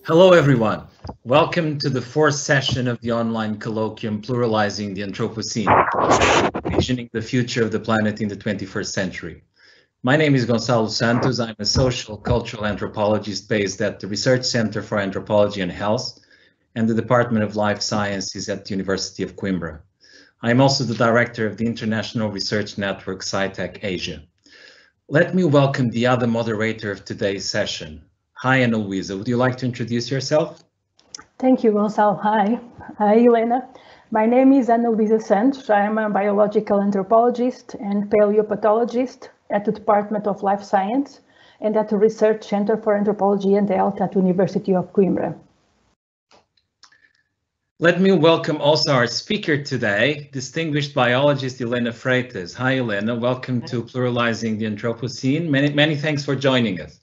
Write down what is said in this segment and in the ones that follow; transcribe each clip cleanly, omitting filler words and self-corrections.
Hello everyone, welcome to the fourth session of the online colloquium Pluralizing the Anthropocene, Visioning the Future of the Planet in the 21st Century. My name is Gonçalo Santos. I'm a social cultural anthropologist based at the Research Center for Anthropology and Health and the Department of Life Sciences at the University of Coimbra. I am also the director of the International Research Network Sci-Tech Asia. Let me welcome the other moderator of today's session. Hi, Luísa. Would you like to introduce yourself? Thank you, Gonçalo. Hi, Helena. My name is Luísa Santos. I am a biological anthropologist and paleopathologist at the Department of Life Science and at the Research Center for Anthropology and Health at the University of Coimbra. Let me welcome also our speaker today, distinguished biologist Helena Freitas. Hi, Helena. Welcome to Pluralizing the Anthropocene. Many thanks for joining us.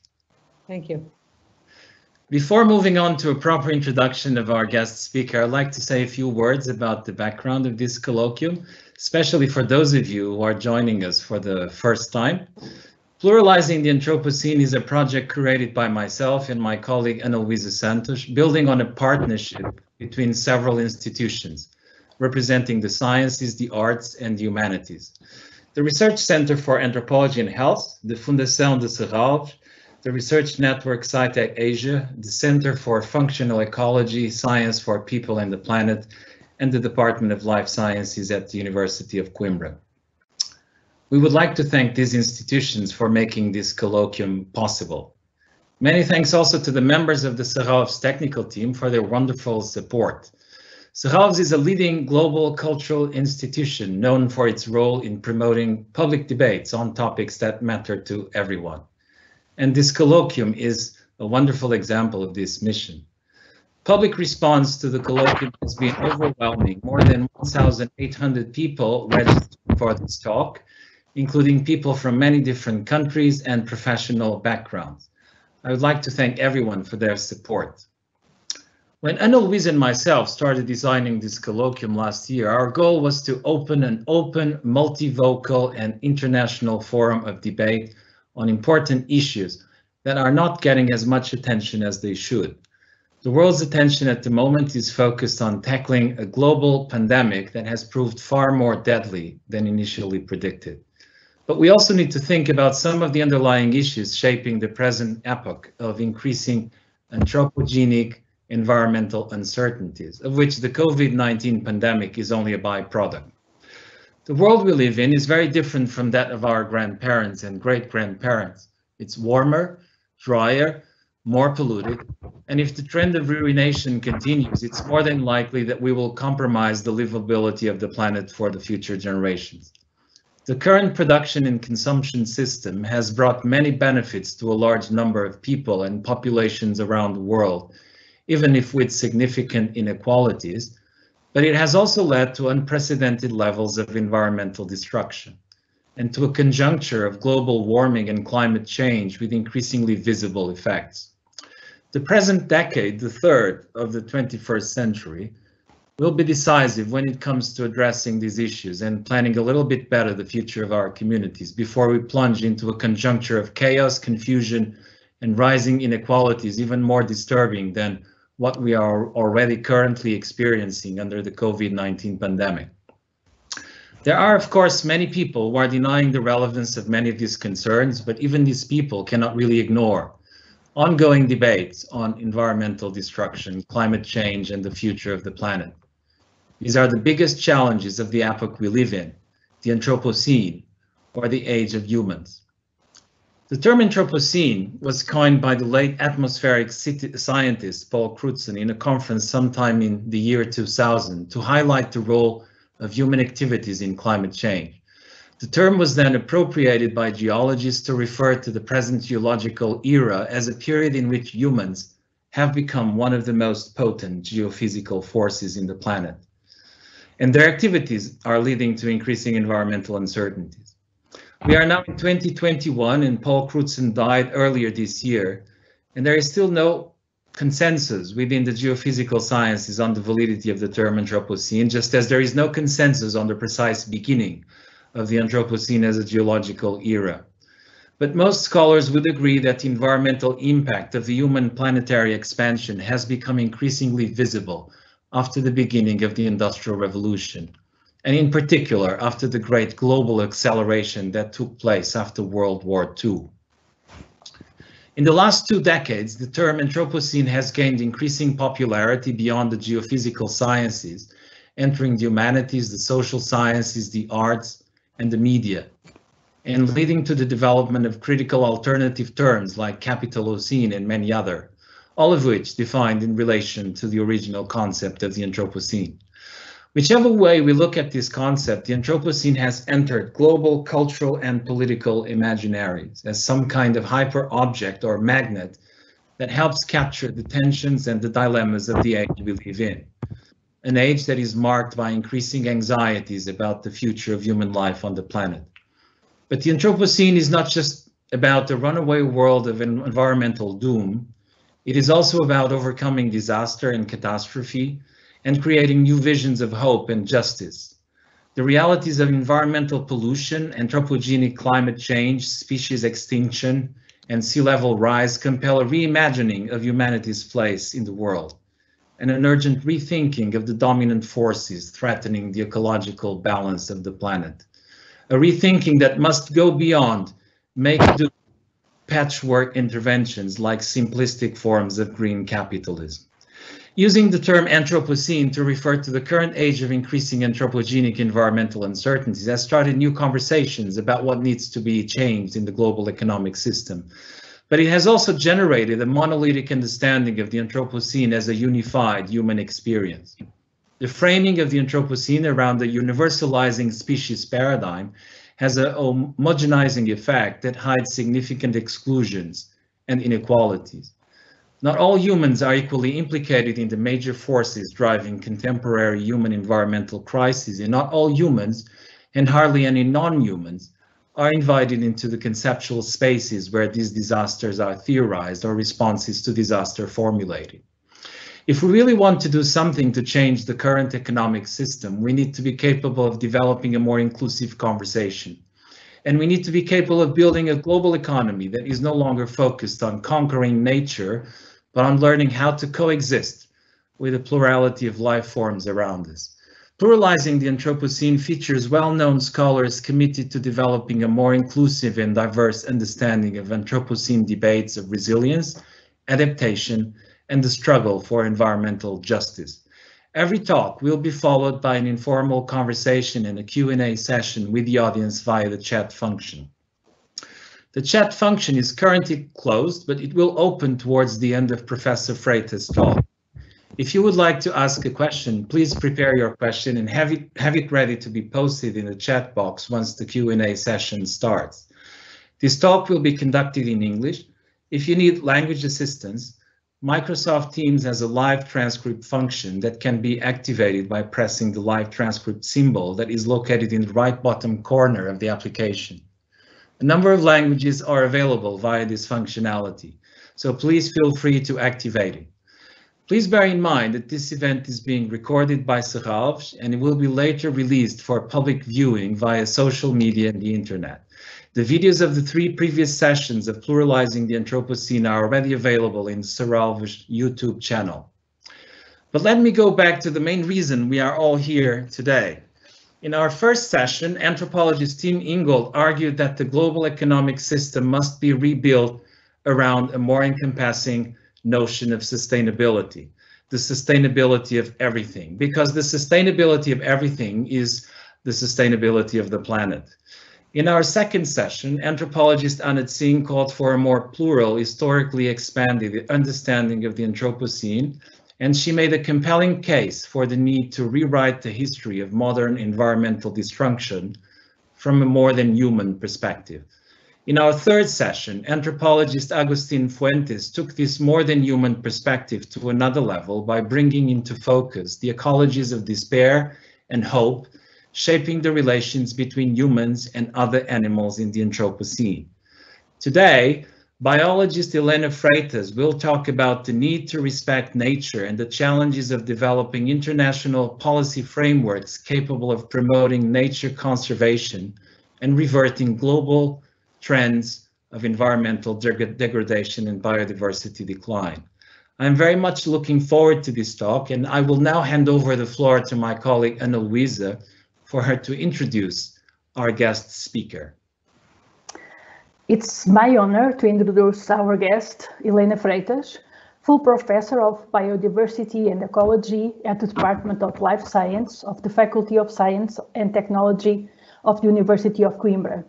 Thank you. Before moving on to a proper introduction of our guest speaker, I'd like to say a few words about the background of this colloquium, especially for those of you who are joining us for the first time. Pluralizing the Anthropocene is a project created by myself and my colleague Luísa Santos, building on a partnership between several institutions, representing the sciences, the arts, and the humanities. The Research Center for Anthropology and Health, the Fundação de Serralves, the Research Network Sci-Tech Asia, the Center for Functional Ecology, Science for People and the Planet, and the Department of Life Sciences at the University of Coimbra. We would like to thank these institutions for making this colloquium possible. Many thanks also to the members of the Serralves technical team for their wonderful support. Serralves is a leading global cultural institution known for its role in promoting public debates on topics that matter to everyone. And this colloquium is a wonderful example of this mission. Public response to the colloquium has been overwhelming. More than 1,800 people registered for this talk, including people from many different countries and professional backgrounds. I would like to thank everyone for their support. When Luísa and myself started designing this colloquium last year, our goal was to open an open, multivocal and international forum of debate on important issues that are not getting as much attention as they should. The world's attention at the moment is focused on tackling a global pandemic that has proved far more deadly than initially predicted. But we also need to think about some of the underlying issues shaping the present epoch of increasing anthropogenic environmental uncertainties, of which the COVID-19 pandemic is only a byproduct. The world we live in is very different from that of our grandparents and great-grandparents. It's warmer, drier, more polluted, and if the trend of ruination continues, it's more than likely that we will compromise the livability of the planet for the future generations. The current production and consumption system has brought many benefits to a large number of people and populations around the world, even if with significant inequalities, but it has also led to unprecedented levels of environmental destruction and to a conjuncture of global warming and climate change with increasingly visible effects. The present decade, the third of the 21st century, will be decisive when it comes to addressing these issues and planning a little bit better the future of our communities before we plunge into a conjuncture of chaos, confusion, and rising inequalities even more disturbing than what we are already currently experiencing under the COVID-19 pandemic. There are, of course, many people who are denying the relevance of many of these concerns, but even these people cannot really ignore ongoing debates on environmental destruction, climate change, and the future of the planet. These are the biggest challenges of the epoch we live in, the Anthropocene, or the age of humans. The term Anthropocene was coined by the late atmospheric scientist Paul Crutzen in a conference sometime in the year 2000 to highlight the role of human activities in climate change. The term was then appropriated by geologists to refer to the present geological era as a period in which humans have become one of the most potent geophysical forces in the planet. And their activities are leading to increasing environmental uncertainties. We are now in 2021 and Paul Crutzen died earlier this year, and there is still no consensus within the geophysical sciences on the validity of the term Anthropocene, just as there is no consensus on the precise beginning of the Anthropocene as a geological era. But most scholars would agree that the environmental impact of the human planetary expansion has become increasingly visible after the beginning of the Industrial Revolution, and in particular after the great global acceleration that took place after World War II. In the last 2 decades, the term Anthropocene has gained increasing popularity beyond the geophysical sciences, entering the humanities, the social sciences, the arts, and the media, and leading to the development of critical alternative terms like Capitalocene and many other, all of which defined in relation to the original concept of the Anthropocene. Whichever way we look at this concept, the Anthropocene has entered global cultural and political imaginaries as some kind of hyper-object or magnet that helps capture the tensions and the dilemmas of the age we live in. An age that is marked by increasing anxieties about the future of human life on the planet. But the Anthropocene is not just about the runaway world of environmental doom. It is also about overcoming disaster and catastrophe and creating new visions of hope and justice. The realities of environmental pollution, anthropogenic climate change, species extinction, and sea level rise compel a reimagining of humanity's place in the world, and an urgent rethinking of the dominant forces threatening the ecological balance of the planet. A rethinking that must go beyond make-do patchwork interventions like simplistic forms of green capitalism. Using the term Anthropocene to refer to the current age of increasing anthropogenic environmental uncertainties has started new conversations about what needs to be changed in the global economic system. But it has also generated a monolithic understanding of the Anthropocene as a unified human experience. The framing of the Anthropocene around the universalizing species paradigm has a homogenizing effect that hides significant exclusions and inequalities. Not all humans are equally implicated in the major forces driving contemporary human environmental crises, and not all humans, and hardly any non-humans, are invited into the conceptual spaces where these disasters are theorized or responses to disaster formulated. If we really want to do something to change the current economic system, we need to be capable of developing a more inclusive conversation. And we need to be capable of building a global economy that is no longer focused on conquering nature, but on learning how to coexist with a plurality of life forms around us. Pluralizing the Anthropocene features well-known scholars committed to developing a more inclusive and diverse understanding of Anthropocene debates of resilience, adaptation, and the struggle for environmental justice. Every talk will be followed by an informal conversation and a Q&A session with the audience via the chat function. The chat function is currently closed, but it will open towards the end of Professor Freitas' talk. If you would like to ask a question, please prepare your question and have it ready to be posted in the chat box once the Q&A session starts. This talk will be conducted in English. If you need language assistance, Microsoft Teams has a live transcript function that can be activated by pressing the live transcript symbol that is located in the right bottom corner of the application. A number of languages are available via this functionality, so please feel free to activate it. Please bear in mind that this event is being recorded by Serralves and it will be later released for public viewing via social media and the internet. The videos of the 3 previous sessions of Pluralizing the Anthropocene are already available in the Serralves YouTube channel. But let me go back to the main reason we are all here today. In our first session, anthropologist Tim Ingold argued that the global economic system must be rebuilt around a more encompassing notion of sustainability, the sustainability of everything, because the sustainability of everything is the sustainability of the planet. In our second session, anthropologist Anand Singh called for a more plural, historically expanded understanding of the Anthropocene, and she made a compelling case for the need to rewrite the history of modern environmental destruction from a more than human perspective. In our third session, anthropologist Agustin Fuentes took this more than human perspective to another level by bringing into focus the ecologies of despair and hope, shaping the relations between humans and other animals in the Anthropocene. Today, biologist Helena Freitas will talk about the need to respect nature and the challenges of developing international policy frameworks capable of promoting nature conservation and reverting global trends of environmental degradation and biodiversity decline. I'm very much looking forward to this talk, and I will now hand over the floor to my colleague Luísa for her to introduce our guest speaker. It's my honor to introduce our guest, Helena Freitas, full professor of biodiversity and ecology at the Department of Life Science of the Faculty of Science and Technology of the University of Coimbra.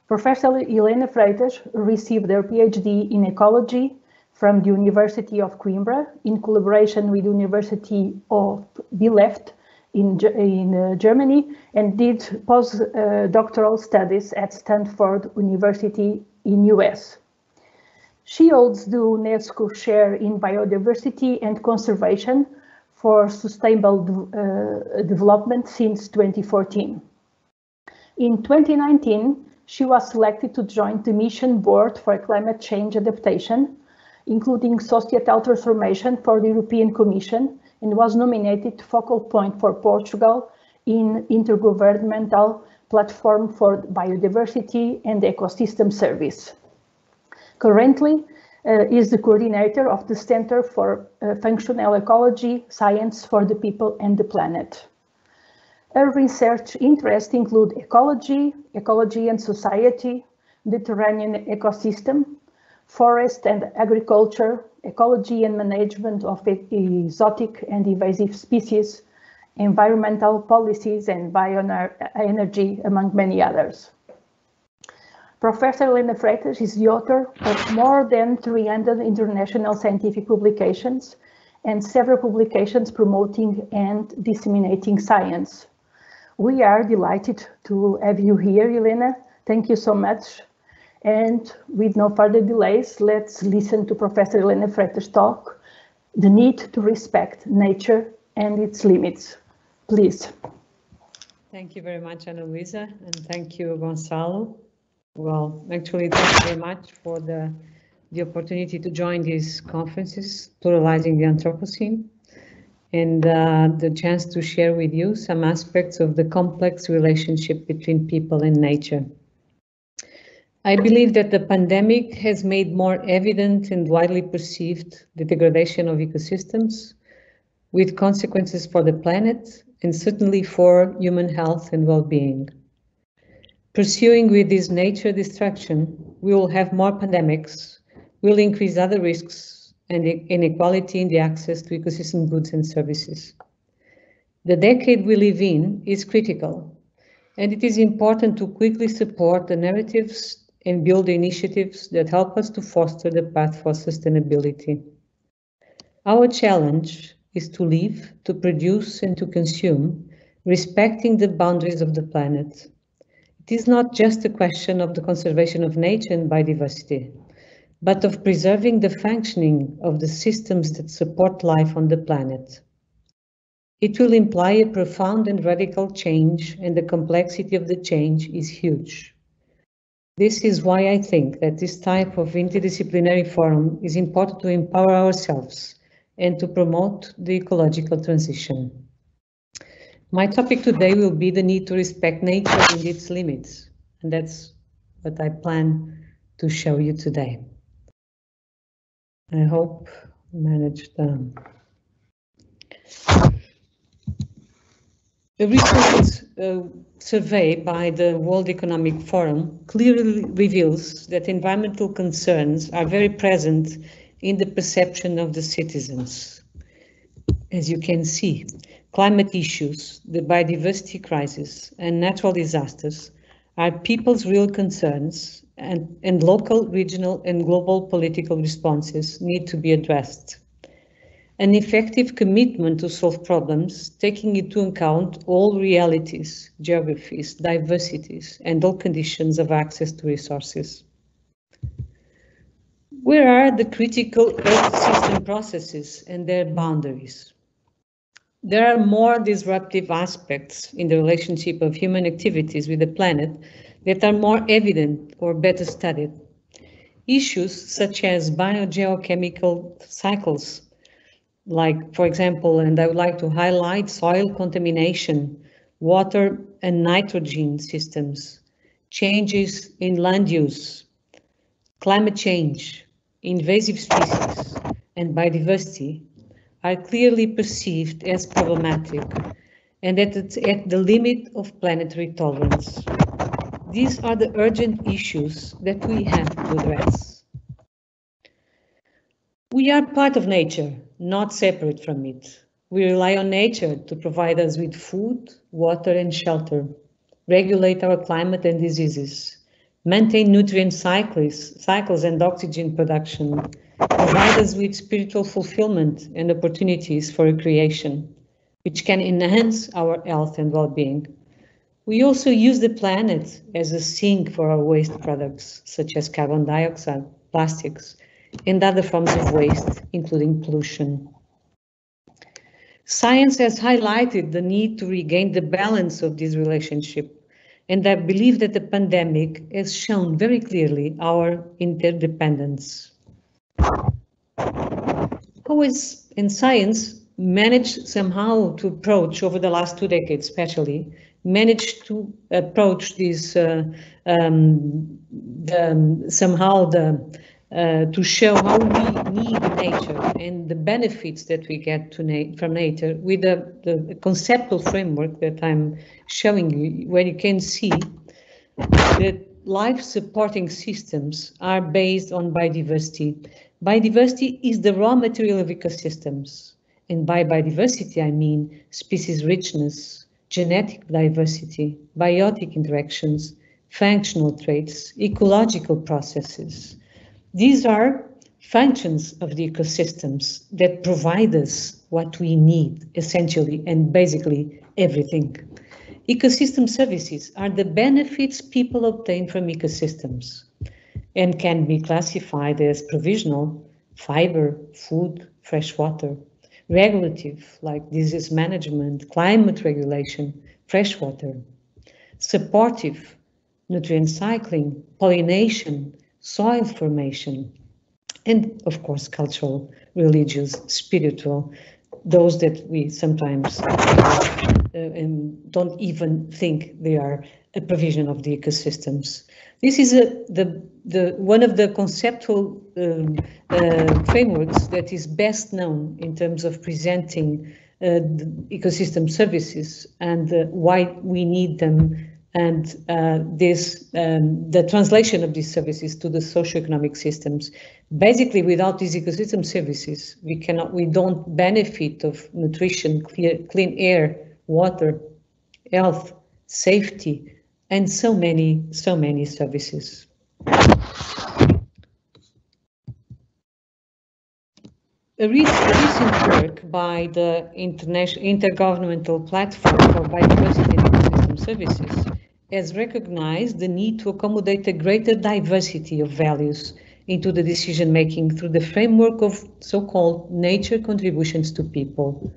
Professor Helena Freitas received her PhD in ecology from the University of Coimbra in collaboration with the University of Bielefeld in Germany, and did postdoctoral studies at Stanford University in US. She holds the UNESCO Chair in Biodiversity and Conservation for Sustainable Development since 2014. In 2019, she was selected to join the Mission Board for Climate Change Adaptation, including societal transformation for the European Commission, and was nominated focal point for Portugal in Intergovernmental Platform for Biodiversity and Ecosystem Service. Currently, is the coordinator of the Center for Functional Ecology, Science for the People and the Planet. Her research interests include ecology, ecology and society, Mediterranean ecosystem, forest and agriculture, ecology and management of exotic and invasive species, environmental policies and bioenergy, among many others. Professor Helena Freitas is the author of more than 300 international scientific publications and several publications promoting and disseminating science. We are delighted to have you here, Helena. Thank you so much. And with no further delays, let's listen to Professor Helena Freitas' talk, The Need to Respect Nature and Its Limits. Please. Thank you very much, Luísa, and thank you, Gonçalo. Well, actually, thank you very much for the opportunity to join these conferences, Pluralizing the Anthropocene, and the chance to share with you some aspects of the complex relationship between people and nature. I believe that the pandemic has made more evident and widely perceived the degradation of ecosystems, with consequences for the planet and certainly for human health and well-being. Pursuing with this nature destruction, we will have more pandemics, will increase other risks and inequality in the access to ecosystem goods and services. The decade we live in is critical, and it is important to quickly support the narratives and build initiatives that help us to foster the path for sustainability. Our challenge is to live, to produce and to consume, respecting the boundaries of the planet. It is not just a question of the conservation of nature and biodiversity, but of preserving the functioning of the systems that support life on the planet. It will imply a profound and radical change, and the complexity of the change is huge. This is why I think that this type of interdisciplinary forum is important to empower ourselves and to promote the ecological transition. My topic today will be the need to respect nature and its limits, and that's what I plan to show you today. I hope I managed. A recent survey by the World Economic Forum clearly reveals that environmental concerns are very present in the perception of the citizens. As you can see, climate issues, the biodiversity crisis, and natural disasters are people's real concerns, and local, regional, and global political responses need to be addressed. An effective commitment to solve problems, taking into account all realities, geographies, diversities, and all conditions of access to resources. Where are the critical Earth system processes and their boundaries? There are more disruptive aspects in the relationship of human activities with the planet that are more evident or better studied. Issues such as biogeochemical cycles, like, for example, and I would like to highlight soil contamination, water and nitrogen systems, changes in land use, climate change, invasive species, and biodiversity are clearly perceived as problematic and at the limit of planetary tolerance. These are the urgent issues that we have to address. We are part of nature, not separate from it. We rely on nature to provide us with food, water, and shelter, regulate our climate and diseases, maintain nutrient cycles and oxygen production, provide us with spiritual fulfillment and opportunities for recreation, which can enhance our health and well-being. We also use the planet as a sink for our waste products, such as carbon dioxide, plastics, and other forms of waste, including pollution. Science has highlighted the need to regain the balance of this relationship, and I believe that the pandemic has shown very clearly our interdependence. How has science managed somehow to approach, over the last 2 decades especially, managed to approach this to show how we need nature and the benefits that we get from nature with the conceptual framework that I'm showing you, where you can see that life supporting systems are based on biodiversity. Biodiversity is the raw material of ecosystems. And by biodiversity, I mean species richness, genetic diversity, biotic interactions, functional traits, ecological processes. These are functions of the ecosystems that provide us what we need, essentially and basically everything. Ecosystem services are the benefits people obtain from ecosystems and can be classified as provisional, fiber, food, fresh water, regulative, like disease management, climate regulation, fresh water, supportive, nutrient cycling, pollination, soil formation, and of course cultural, religious, spiritual, those that we sometimes don't even think they are a provision of the ecosystems. This is one of the conceptual frameworks that is best known in terms of presenting the ecosystem services and why we need them, and the translation of these services to the socioeconomic systems. Basically, without these ecosystem services, we don't benefit of nutrition, clean air, water, health, safety, and so many services. A recent work by the Intergovernmental Platform for Biodiversity and Ecosystem Services has recognized the need to accommodate a greater diversity of values into the decision-making through the framework of so-called nature contributions to people.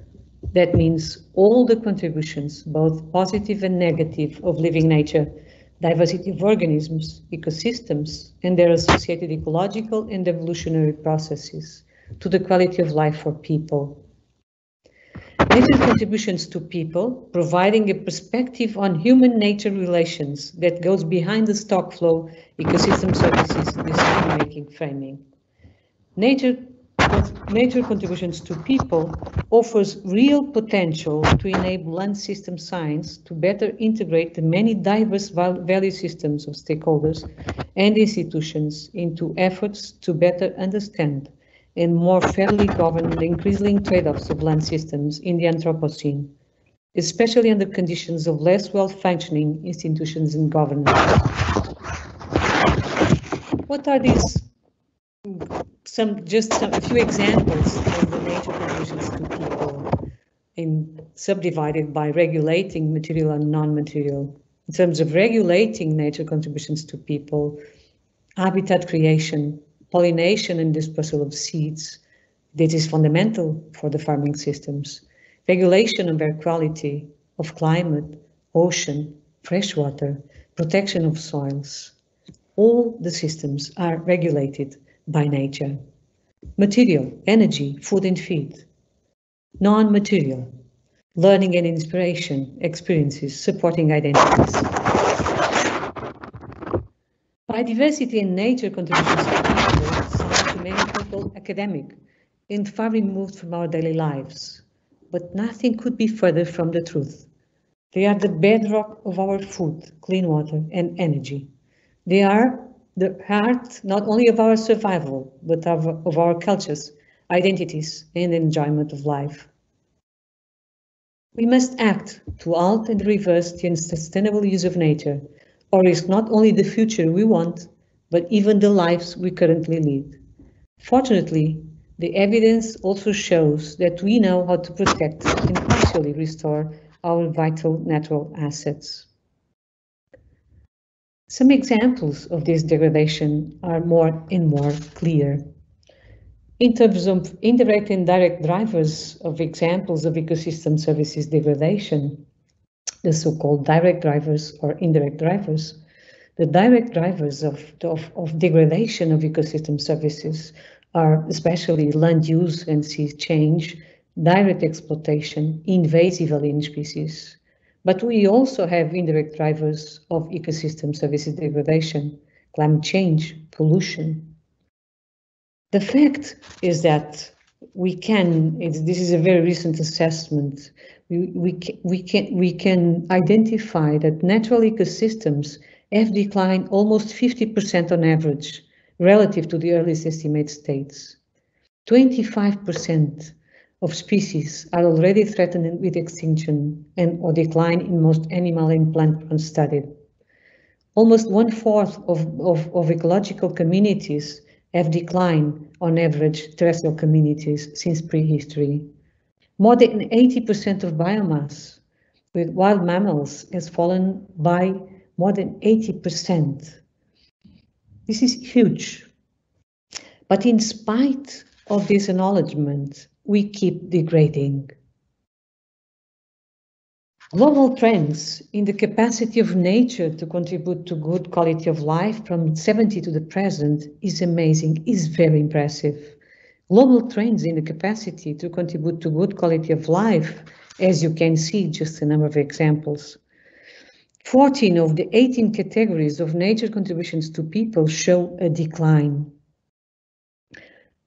That means all the contributions, both positive and negative, of living nature, diversity of organisms, ecosystems, and their associated ecological and evolutionary processes to the quality of life for people. Nature contributions to people, providing a perspective on human-nature relations that goes behind the stock flow ecosystem services decision-making framing. Nature contributions to people offers real potential to enable land system science to better integrate the many diverse value systems of stakeholders and institutions into efforts to better understand and more fairly govern the increasing trade-offs of land systems in the Anthropocene, especially under conditions of less well-functioning institutions and governance. What are these? A few examples of the nature contributions to people, subdivided by regulating material and non-material. In terms of regulating nature contributions to people, habitat creation, pollination and dispersal of seeds, that is fundamental for the farming systems, regulation of air quality, of climate, ocean, fresh water, protection of soils. All the systems are regulated by nature. Material, energy, food and feed. Non-material, learning and inspiration, experiences, supporting identities. Biodiversity and nature contributions to people sound to many people academic and far removed from our daily lives, but nothing could be further from the truth. They are the bedrock of our food, clean water, and energy. They are the heart not only of our survival, but of our cultures, identities, and enjoyment of life. We must act to halt and reverse the unsustainable use of nature, or risk not only the future we want, but even the lives we currently lead. Fortunately, the evidence also shows that we know how to protect and partially restore our vital natural assets. Some examples of this degradation are more and more clear. In terms of indirect and direct drivers of examples of ecosystem services degradation, the so-called direct drivers or indirect drivers, the direct drivers of degradation of ecosystem services are especially land use and sea change, direct exploitation, invasive alien species. But we also have indirect drivers of ecosystem services degradation, climate change, pollution. The fact is that we can, this is a very recent assessment, we can identify that natural ecosystems have declined almost 50% on average relative to the earliest estimate states. 25% of species are already threatened with extinction and or decline in most animal and plant groups studied. Almost 1/4 of ecological communities have declined on average terrestrial communities since prehistory. More than 80% of biomass with wild mammals has fallen by more than 80%. This is huge. But in spite of this acknowledgement, we keep degrading. Global trends in the capacity of nature to contribute to good quality of life from 70 to the present is amazing, is very impressive. Global trends in the capacity to contribute to good quality of life, as you can see, just a number of examples. 14 of the 18 categories of nature contributions to people show a decline.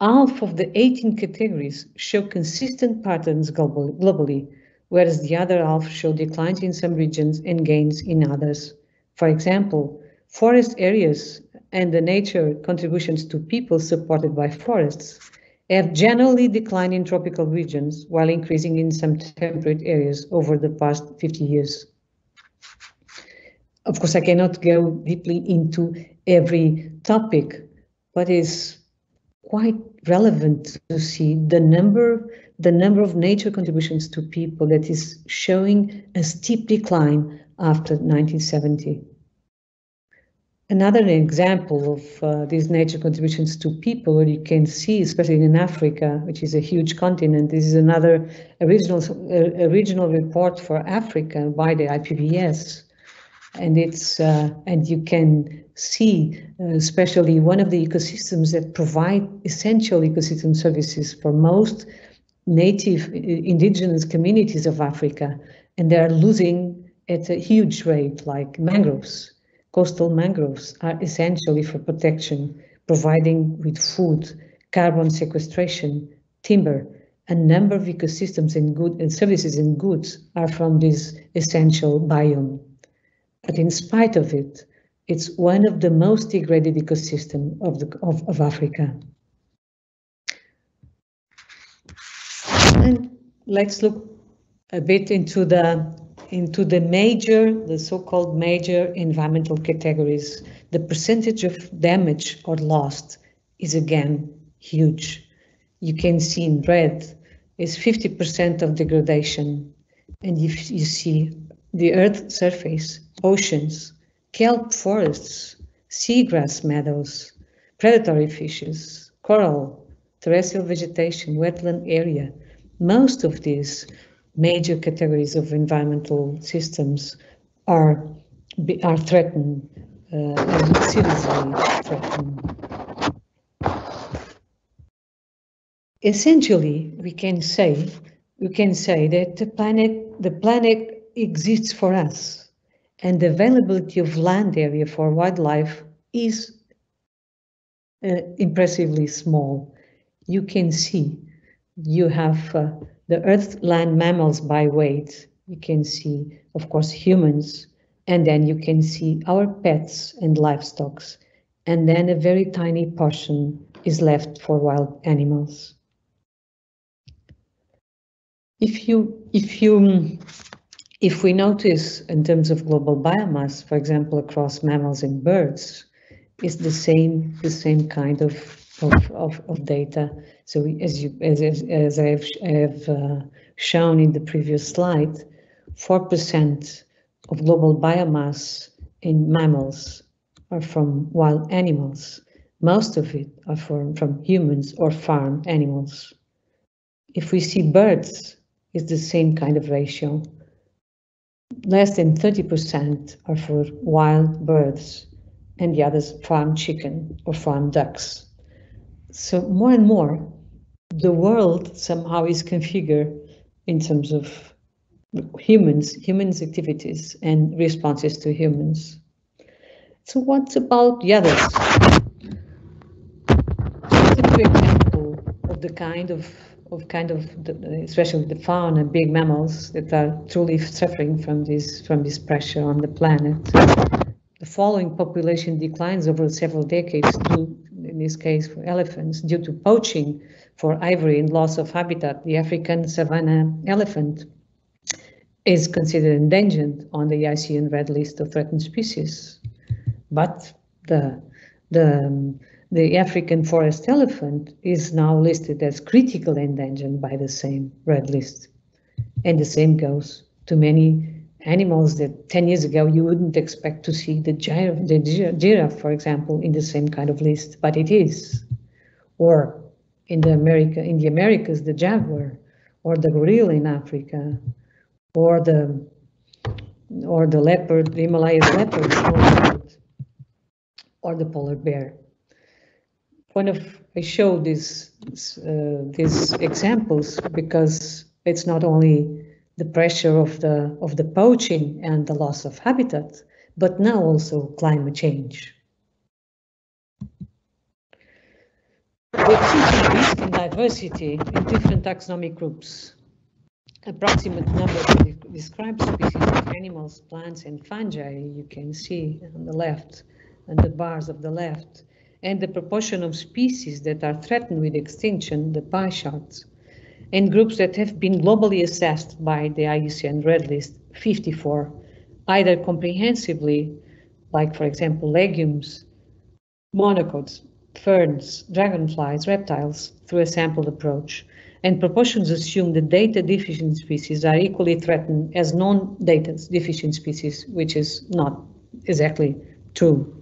Half of the 18 categories show consistent patterns globally, whereas the other half show declines in some regions and gains in others. For example, forest areas and the nature contributions to people supported by forests have generally declined in tropical regions while increasing in some temperate areas over the past 50 years. Of course, I cannot go deeply into every topic, but it's quite relevant to see the number of nature contributions to people that is showing a steep decline after 1970. Another example of these nature contributions to people, where you can see, especially in Africa, which is a huge continent, this is another regional report for Africa by the IPBES. And it's and you can see, especially one of the ecosystems that provide essential ecosystem services for most native indigenous communities of Africa, and they are losing at a huge rate, like mangroves. Coastal mangroves are essentially for protection, providing with food, carbon sequestration, timber. A number of ecosystems and services and goods are from this essential biome. But in spite of it, it's one of the most degraded ecosystems of Africa. And let's look a bit into the so-called major environmental categories. The percentage of damage or lost is again huge. You can see in red is 50% of degradation, and if you see the Earth's surface, oceans, kelp forests, seagrass meadows, predatory fishes, coral, terrestrial vegetation, wetland area. Most of these major categories of environmental systems are threatened, and seriously threatened. Essentially, we can say that the planet exists for us, and the availability of land area for wildlife is impressively small. You can see you have the earth, land mammals by weight. You can see, of course, humans, and then you can see our pets and livestock, and then a very tiny portion is left for wild animals. If we notice in terms of global biomass, for example, across mammals and birds, it's the same kind of data. So as I have shown in the previous slide, 4% of global biomass in mammals are from wild animals. Most of it are from humans or farm animals. If we see birds, it's the same kind of ratio. Less than 30% are for wild birds, and the others farm chicken or farm ducks. So more and more, the world somehow is configured in terms of humans' activities and responses to humans. So what about the others? Just a quick example of the kind of especially the fauna, big mammals that are truly suffering from this pressure on the planet. The following population declines over several decades due, in this case for elephants, due to poaching for ivory and loss of habitat. The African savanna elephant is considered endangered on the IUCN Red List of threatened species, but the African forest elephant is now listed as critically endangered by the same red list. And the same goes to many animals that 10 years ago you wouldn't expect to see the giraffe, for example, in the same kind of list, but it is. Or in the Americas, the jaguar, or the gorilla in Africa, or the leopard, the Himalayas leopard, or the polar bear. I show these examples because it's not only the pressure of the poaching and the loss of habitat, but now also climate change. The existing risk and diversity in different taxonomic groups. Approximate number described species of animals, plants, and fungi, you can see on the left, and the bars of the left, and the proportion of species that are threatened with extinction, the pie charts, and groups that have been globally assessed by the IUCN Red List, 54, either comprehensively, like for example legumes, monocots, ferns, dragonflies, reptiles, through a sampled approach, and proportions assume that data deficient species are equally threatened as non-data deficient species, which is not exactly true.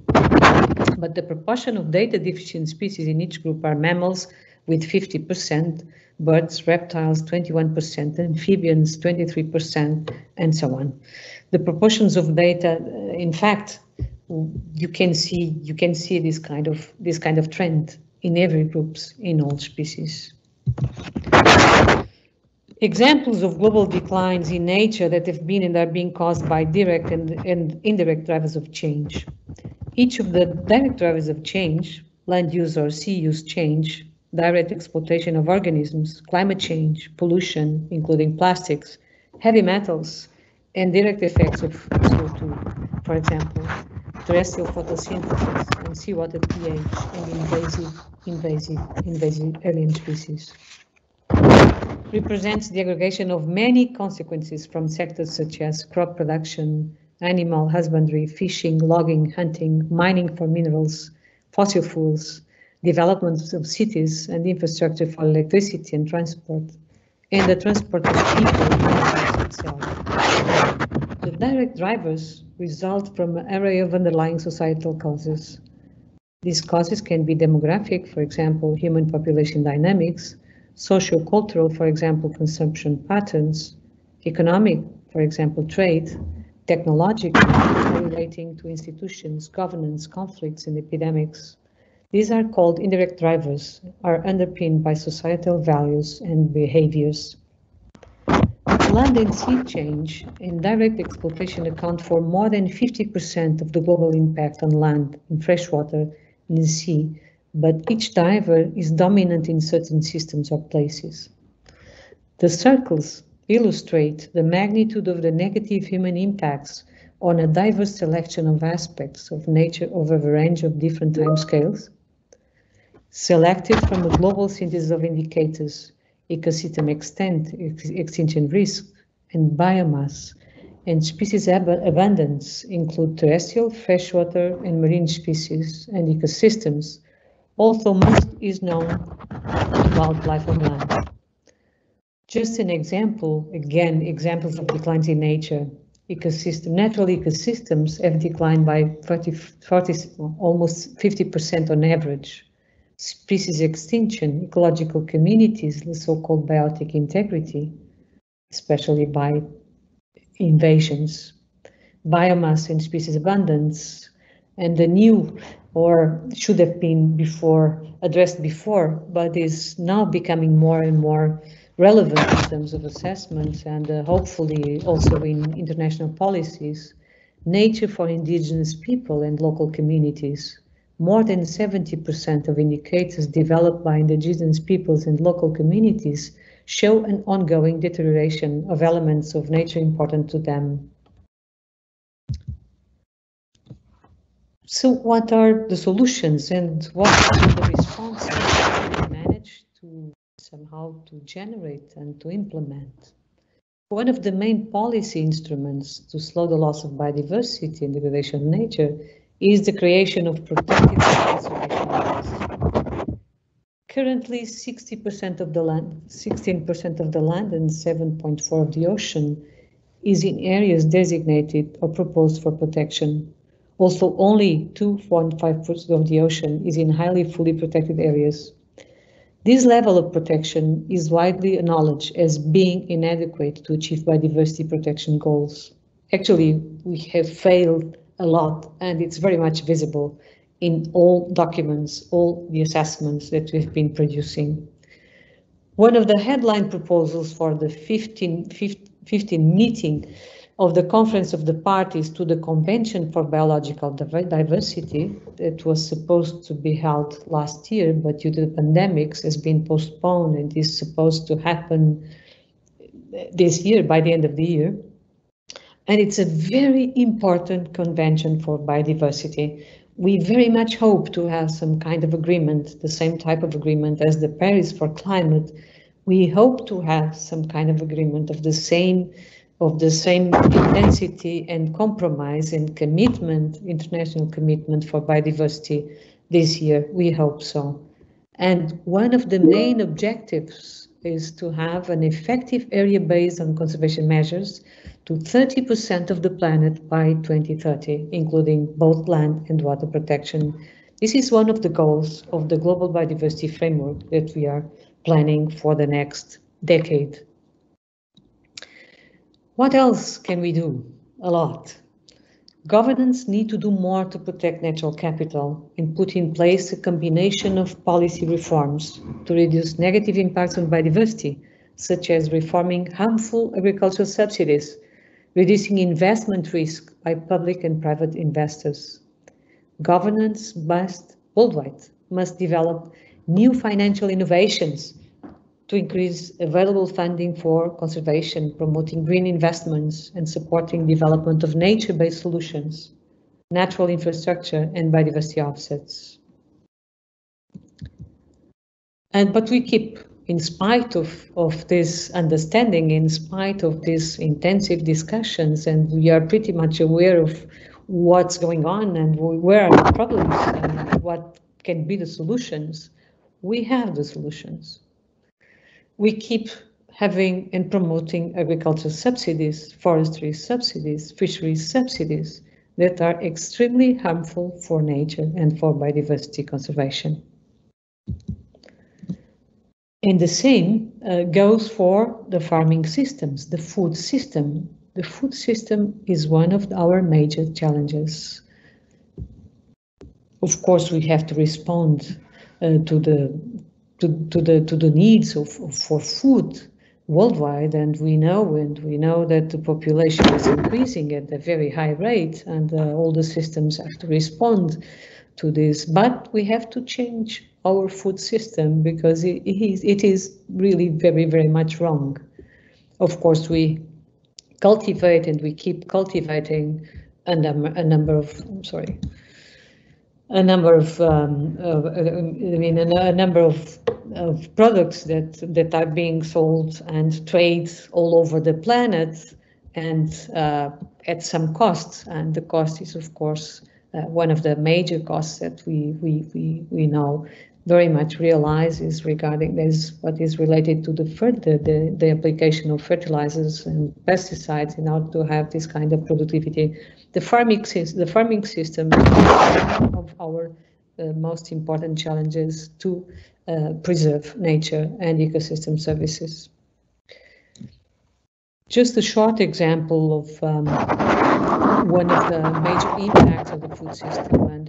But the proportion of data deficient species in each group are mammals with 50%, birds, reptiles 21%, amphibians 23%, and so on. The proportions of data, in fact, you can see this kind of trend in every groups in all species. Examples of global declines in nature that have been and are being caused by direct and indirect drivers of change. Each of the direct drivers of change, land use or sea use change, direct exploitation of organisms, climate change, pollution, including plastics, heavy metals, and direct effects of CO2, for example, terrestrial photosynthesis and seawater pH and invasive alien species. Represents the aggregation of many consequences from sectors such as crop production, animal husbandry, fishing, logging, hunting, mining for minerals, fossil fuels, development of cities and infrastructure for electricity and transport, and the transport of people itself. The direct drivers result from an array of underlying societal causes. These causes can be demographic, for example, human population dynamics, socio-cultural, for example, consumption patterns, economic, for example, trade, technological, relating to institutions, governance, conflicts, and epidemics. These are called indirect drivers, are underpinned by societal values and behaviors. Land and sea change and direct exploitation account for more than 50% of the global impact on land, in freshwater, and in the sea, but each driver is dominant in certain systems or places. The circles illustrate the magnitude of the negative human impacts on a diverse selection of aspects of nature over a range of different timescales, selected from a global synthesis of indicators: ecosystem extent, extinction risk, and biomass, and species abundance include terrestrial, freshwater, and marine species and ecosystems, although most is known about life on land. Just an example, again, examples of declines in nature. Natural ecosystems have declined by almost 50% on average. Species extinction, ecological communities, the so-called biotic integrity, especially by invasions, biomass and species abundance, and the new, or should have been addressed before, but is now becoming more and more relevant in terms of assessments and hopefully also in international policies, nature for indigenous people and local communities. More than 70% of indicators developed by indigenous peoples and local communities show an ongoing deterioration of elements of nature important to them. So what are the solutions and what are the responses that we manage to somehow to generate and to implement? One of the main policy instruments to slow the loss of biodiversity and degradation of nature is the creation of protected conservation areas. Currently, 60% of the land, 16% of the land and 7.4% of the ocean is in areas designated or proposed for protection. Also, only 2.5% of the ocean is in highly fully protected areas. This level of protection is widely acknowledged as being inadequate to achieve biodiversity protection goals. Actually, we have failed a lot, and it's very much visible in all documents, all the assessments that we've been producing. One of the headline proposals for the 15 meeting of the Conference of the Parties to the Convention for Biological Diversity that was supposed to be held last year, but due to the pandemics has been postponed and is supposed to happen this year, by the end of the year. And it's a very important convention for biodiversity. We very much hope to have some kind of agreement, the same type of agreement as the Paris for climate. We hope to have some kind of agreement of the same intensity and compromise and commitment, international commitment for biodiversity this year. We hope so. And one of the main objectives is to have an effective area based on conservation measures to 30% of the planet by 2030, including both land and water protection. This is one of the goals of the Global Biodiversity Framework that we are planning for the next decade. What else can we do? A lot. Governments need to do more to protect natural capital and put in place a combination of policy reforms to reduce negative impacts on biodiversity, such as reforming harmful agricultural subsidies, reducing investment risk by public and private investors. Governments worldwide must develop new financial innovations to increase available funding for conservation, promoting green investments and supporting development of nature-based solutions, natural infrastructure and biodiversity offsets. But we keep, in spite of this understanding, in spite of these intensive discussions, and we are pretty much aware of what's going on and where are the problems and what can be the solutions, we have the solutions. We keep having and promoting agricultural subsidies, forestry subsidies, fisheries subsidies that are extremely harmful for nature and for biodiversity conservation. And the same goes for the farming systems, the food system. The food system is one of our major challenges. Of course, we have to respond to the needs for food, worldwide, and we know that the population is increasing at a very high rate, and all the systems have to respond to this. But we have to change our food system because it is really very, very much wrong. Of course, we cultivate and we keep cultivating a number of products that are being sold and traded all over the planet, and at some cost. And the cost is, of course, one of the major costs that we now very much realize is regarding this, what is related to the application of fertilizers and pesticides in order to have this kind of productivity. The farming system is one of our most important challenges to preserve nature and ecosystem services. Just a short example of one of the major impacts of the food system and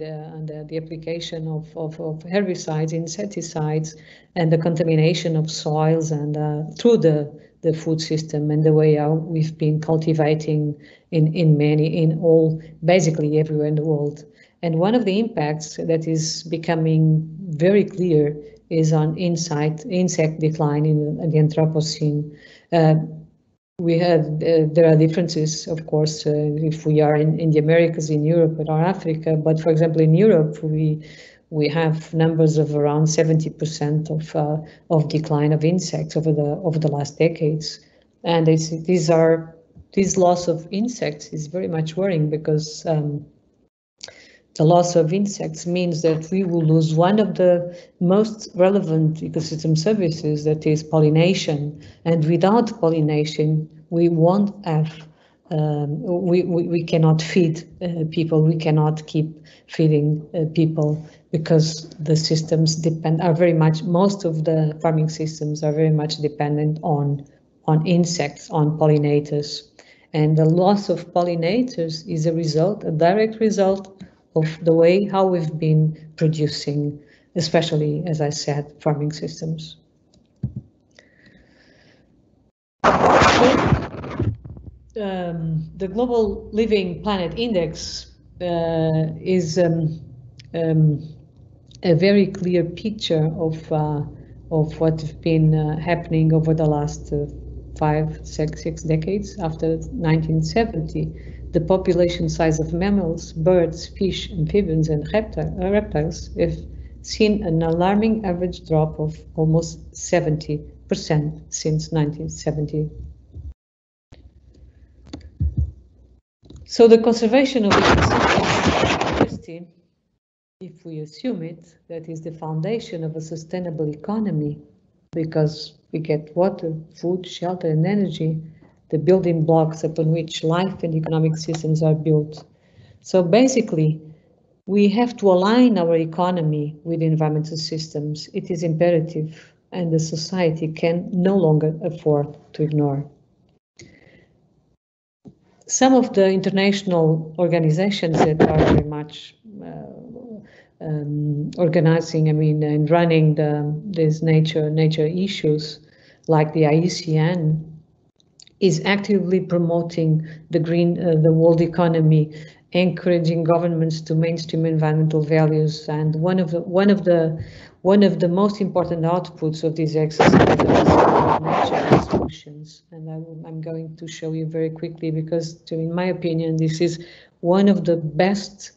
the application of herbicides, insecticides, and the contamination of soils and through the food system and the way we've been cultivating basically everywhere in the world. And one of the impacts that is becoming very clear is on insect decline in the Anthropocene. There are differences, of course, if we are in the Americas, in Europe, or Africa. But for example, in Europe, we have numbers of around 70% of decline of insects over the last decades, and this loss of insects is very much worrying because the loss of insects means that we will lose one of the most relevant ecosystem services, that is pollination. And without pollination, we won't have, we cannot feed people, we cannot keep feeding people because the systems most of the farming systems are very much dependent on insects, on pollinators. And the loss of pollinators is a direct result of the way how we've been producing, especially, as I said, farming systems. The Global Living Planet Index is a very clear picture of what's been happening over the last 6 decades. After 1970, the population size of mammals, birds, fish, amphibians, and reptiles have seen an alarming average drop of almost 70% since 1970. So the conservation of ecosystems, if we assume it, that is the foundation of a sustainable economy, because we get water, food, shelter, and energy, the building blocks upon which life and economic systems are built. So basically, we have to align our economy with environmental systems. It is imperative, and the society can no longer afford to ignore. Some of the international organizations that are very much organizing, and running these nature issues, like the IUCN, is actively promoting the world economy, encouraging governments to mainstream environmental values. And one of the most important outputs of this exercise is nature solutions. And I'm going to show you very quickly, because in my opinion, this is one of the best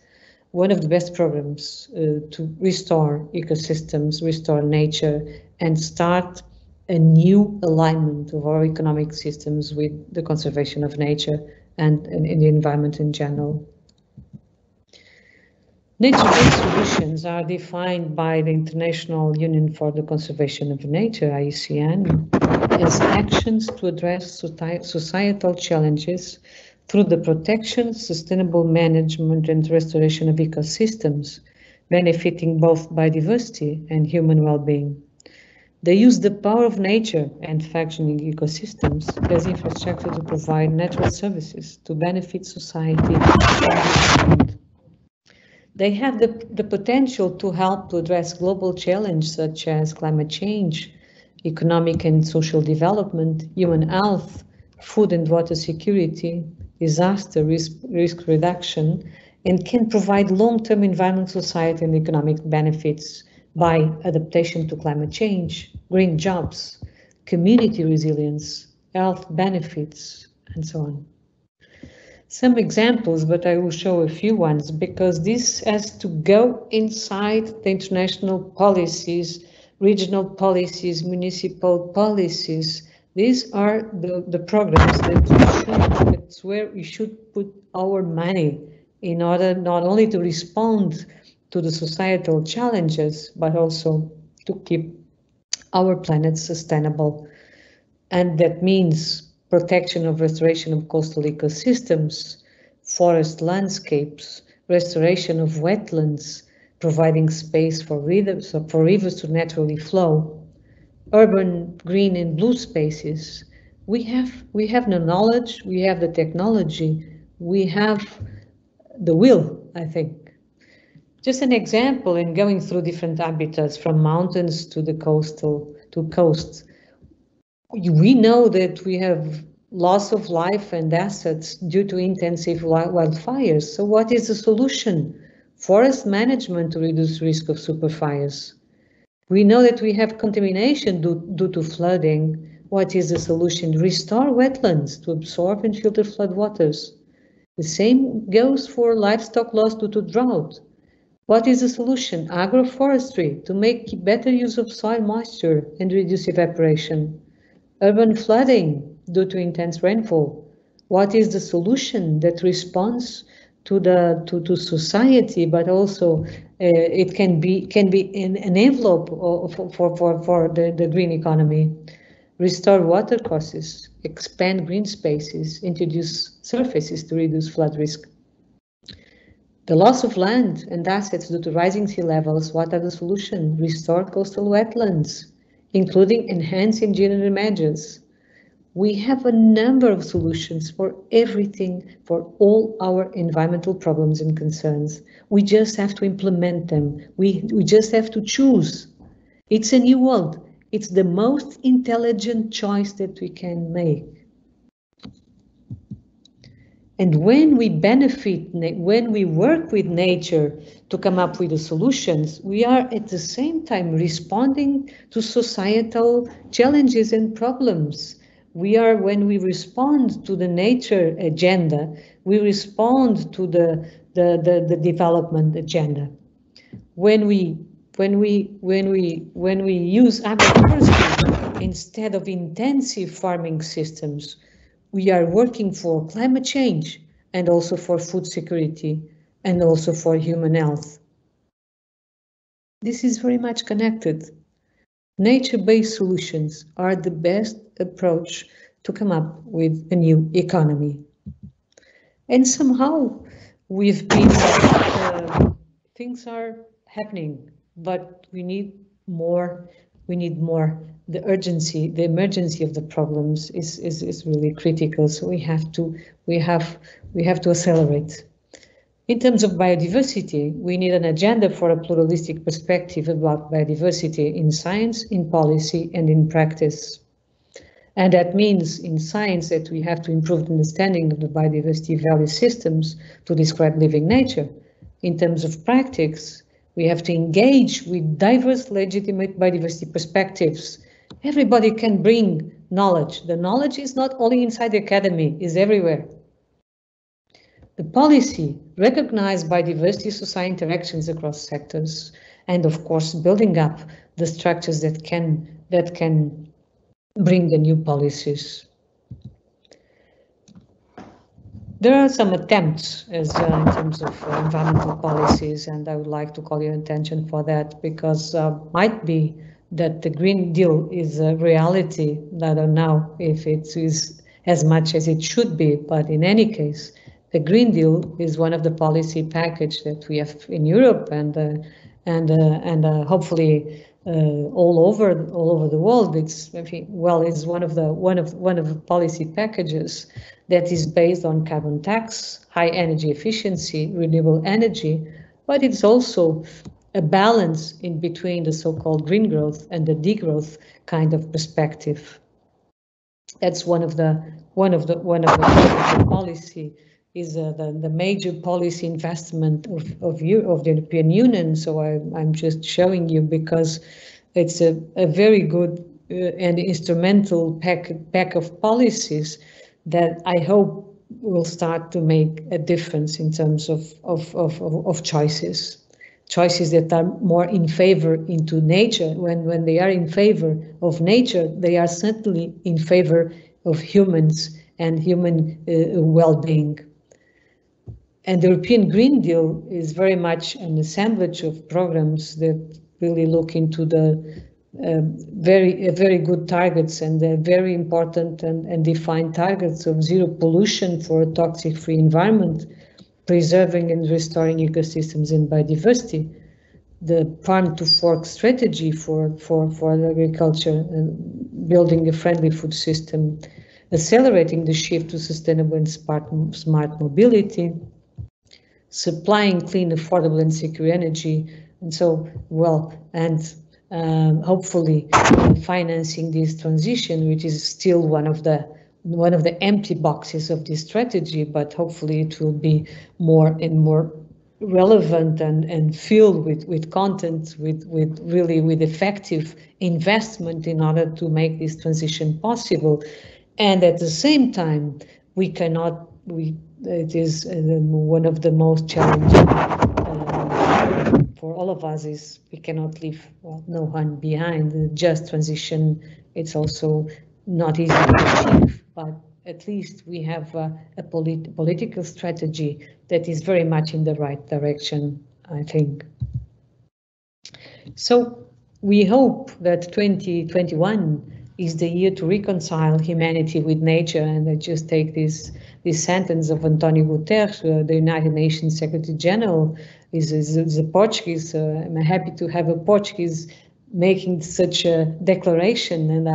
programs to restore ecosystems, restore nature, and start a new alignment of our economic systems with the conservation of nature and in the environment in general. Nature-based solutions are defined by the International Union for the Conservation of Nature, IUCN, as actions to address societal challenges through the protection, sustainable management, and restoration of ecosystems, benefiting both biodiversity and human well-being. They use the power of nature and functioning ecosystems as infrastructure to provide natural services to benefit society. They have the potential to help to address global challenges such as climate change, economic and social development, human health, food and water security, disaster risk reduction, and can provide long-term environmental, society, and economic benefits by adaptation to climate change, green jobs, community resilience, health benefits, and so on. Some examples, but I will show a few ones because this has to go inside the international policies, regional policies, municipal policies. These are the programs that's where we should put our money in order not only to respond to the societal challenges, but also to keep our planet sustainable. And that means protection of restoration of coastal ecosystems, forest landscapes, restoration of wetlands, providing space for rivers to naturally flow, urban green and blue spaces. We have the knowledge, we have the technology, we have the will, I think. Just an example in going through different habitats from mountains to the coast. We know that we have loss of life and assets due to intensive wildfires. So what is the solution? Forest management to reduce risk of superfires. We know that we have contamination due to flooding. What is the solution? Restore wetlands to absorb and filter floodwaters. The same goes for livestock loss due to drought. What is the solution? Agroforestry to make better use of soil moisture and reduce evaporation. Urban flooding due to intense rainfall. What is the solution that responds to society, but also it can be an envelope for the green economy. Restore water courses, expand green spaces, introduce surfaces to reduce flood risk. The loss of land and assets due to rising sea levels, what are the solutions? Restore coastal wetlands, including enhanced engineering measures. We have a number of solutions for everything, for all our environmental problems and concerns. We just have to implement them. We just have to choose. It's a new world. It's the most intelligent choice that we can make. And when we benefit, when we work with nature to come up with the solutions, we are at the same time responding to societal challenges and problems. When we respond to the nature agenda, we respond to the development agenda. When we use agroforestry instead of intensive farming systems, we are working for climate change and also for food security and also for human health. This is very much connected. Nature-based solutions are the best approach to come up with a new economy. And somehow we've been, things are happening, but we need more. We need more. The urgency, the emergency of the problems is really critical. So we have to accelerate. In terms of biodiversity, we need an agenda for a pluralistic perspective about biodiversity in science, in policy, and in practice. And that means in science that we have to improve the understanding of the biodiversity value systems to describe living nature. In terms of practice, we have to engage with diverse, legitimate biodiversity perspectives. Everybody can bring knowledge. The knowledge is not only inside the academy, it's everywhere. The policy recognized biodiversity society interactions across sectors, and of course building up the structures that can bring the new policies. There are some attempts in terms of environmental policies, and I would like to call your attention for that because might be that the Green Deal is a reality. I don't know if it is as much as it should be, but in any case, the Green Deal is one of the policy package that we have in Europe and hopefully all over the world. It's one of the policy packages that is based on carbon tax, high energy efficiency, renewable energy, but it's also a balance in between the so-called green growth and the degrowth kind of perspective. That's one of the policy is the major policy investment of the European Union. So I'm just showing you because it's a very good and instrumental pack of policies that I hope will start to make a difference in terms of choices that are more in favor into nature. When they are in favor of nature, they are certainly in favor of humans and human well-being. And the European Green Deal is very much an assemblage of programs that really look into the very good targets and very important and defined targets of zero pollution for a toxic-free environment, preserving and restoring ecosystems and biodiversity, the farm to fork strategy for agriculture, building a friendly food system, accelerating the shift to sustainable and smart mobility, supplying clean, affordable and secure energy, and so hopefully financing this transition, which is still one of the empty boxes of this strategy, but hopefully it will be more and more relevant and filled with content, with effective investment in order to make this transition possible. And at the same time, it is one of the most challenging for all of us is we cannot leave no one behind. The just transition, it's also not easy to achieve, but at least we have a political strategy that is very much in the right direction, I think. So we hope that 2021 is the year to reconcile humanity with nature. And I just take this sentence of António Guterres, the United Nations Secretary General, is a Portuguese. I'm happy to have a Portuguese making such a declaration, and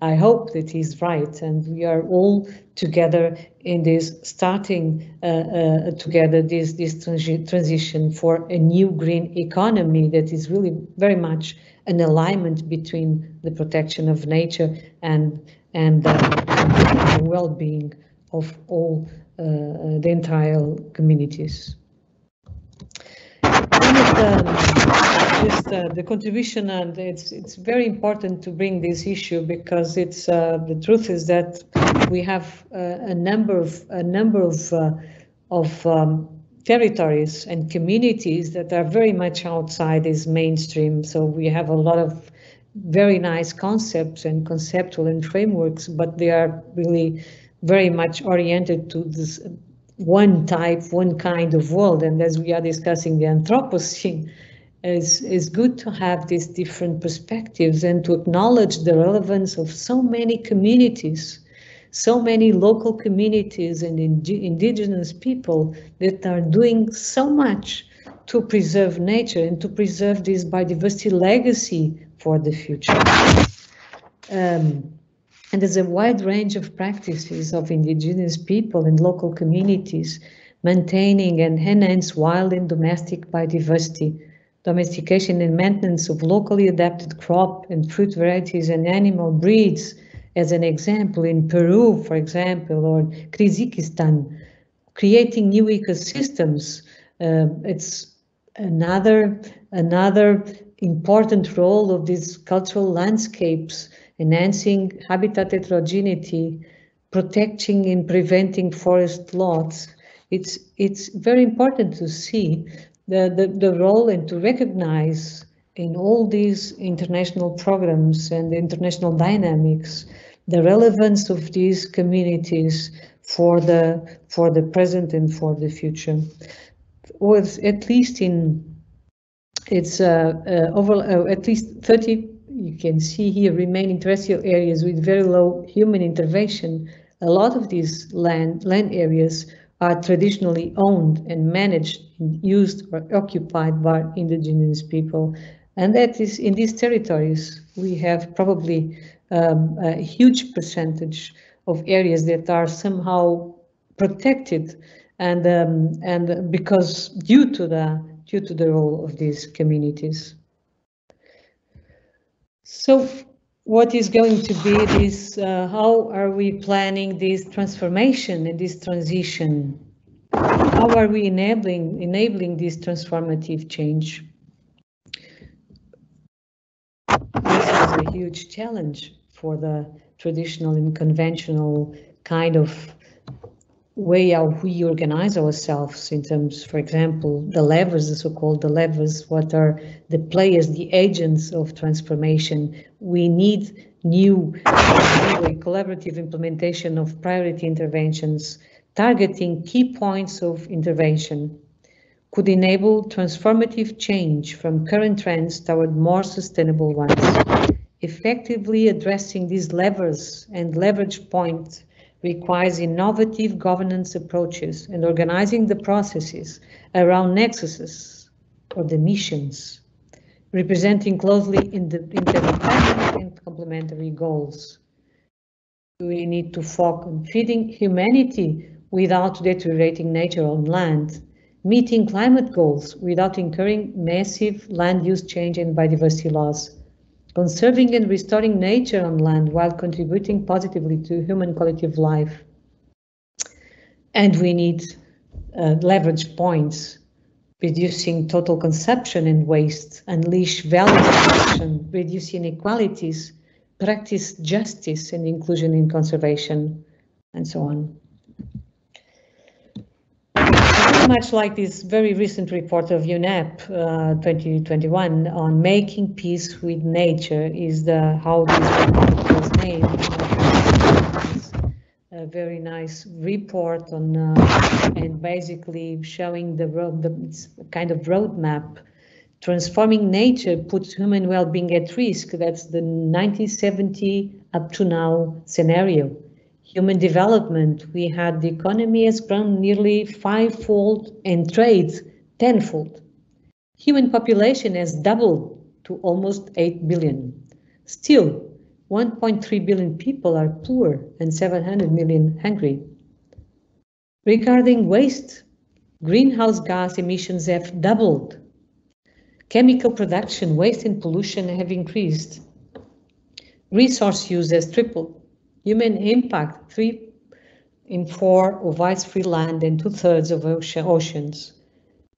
I hope that he's right. And we are all together in this, starting together this transition for a new green economy that is really very much an alignment between the protection of nature and the well-being of all the entire communities. The contribution, and it's very important to bring this issue because it's the truth is that we have a number of territories and communities that are very much outside this mainstream. So we have a lot of very nice concepts and conceptual and frameworks, but they are really very much oriented to this one kind of world. And as we are discussing the Anthropocene, it's good to have these different perspectives and to acknowledge the relevance of so many communities, so many local communities and indigenous people that are doing so much to preserve nature and to preserve this biodiversity legacy for the future. And there's a wide range of practices of indigenous people and local communities maintaining and enhance wild and domestic biodiversity, domestication and maintenance of locally adapted crop and fruit varieties and animal breeds, as an example in Peru, for example, or Kyrgyzstan, creating new ecosystems. It's another important role of these cultural landscapes, enhancing habitat heterogeneity, protecting and preventing forest loss. It's very important to see the role and to recognize in all these international programs and international dynamics the relevance of these communities for the present and for the future. With at least at least 30, you can see here, remaining terrestrial areas with very low human intervention. A lot of these land areas are traditionally owned and managed, used or occupied by indigenous people. And that is, in these territories, we have probably a huge percentage of areas that are somehow protected, and because due to the due to the role of these communities. So what is going to be this, how are we planning this transformation and this transition? How are we enabling this transformative change? This is a huge challenge for the traditional and conventional kind of way how we organize ourselves in terms, for example, the levers, the so-called the levers, what are the players, the agents of transformation. We need new collaborative implementation of priority interventions, targeting key points of intervention, could enable transformative change from current trends toward more sustainable ones. Effectively addressing these levers and leverage points requires innovative governance approaches and organizing the processes around nexuses or the missions, representing closely interdependent and complementary goals. We need to focus on feeding humanity without deteriorating nature on land, meeting climate goals without incurring massive land use change and biodiversity loss, conserving and restoring nature on land while contributing positively to human quality of life. And we need leverage points, reducing total consumption and waste, unleash value production, reduce inequalities, practice justice and inclusion in conservation, and so on. Much like this very recent report of UNEP 2021 on making peace with nature is how this report was named. A very nice report on and basically showing the kind of roadmap. Transforming nature puts human well-being at risk. That's the 1970 up to now scenario. Human development, we had the economy has grown nearly 5-fold and trade 10-fold. Human population has doubled to almost 8 billion. Still, 1.3 billion people are poor and 700 million hungry. Regarding waste, greenhouse gas emissions have doubled. Chemical production, waste and pollution have increased. Resource use has tripled. Human impact, 3 in 4 of ice-free land and 2/3 of oceans.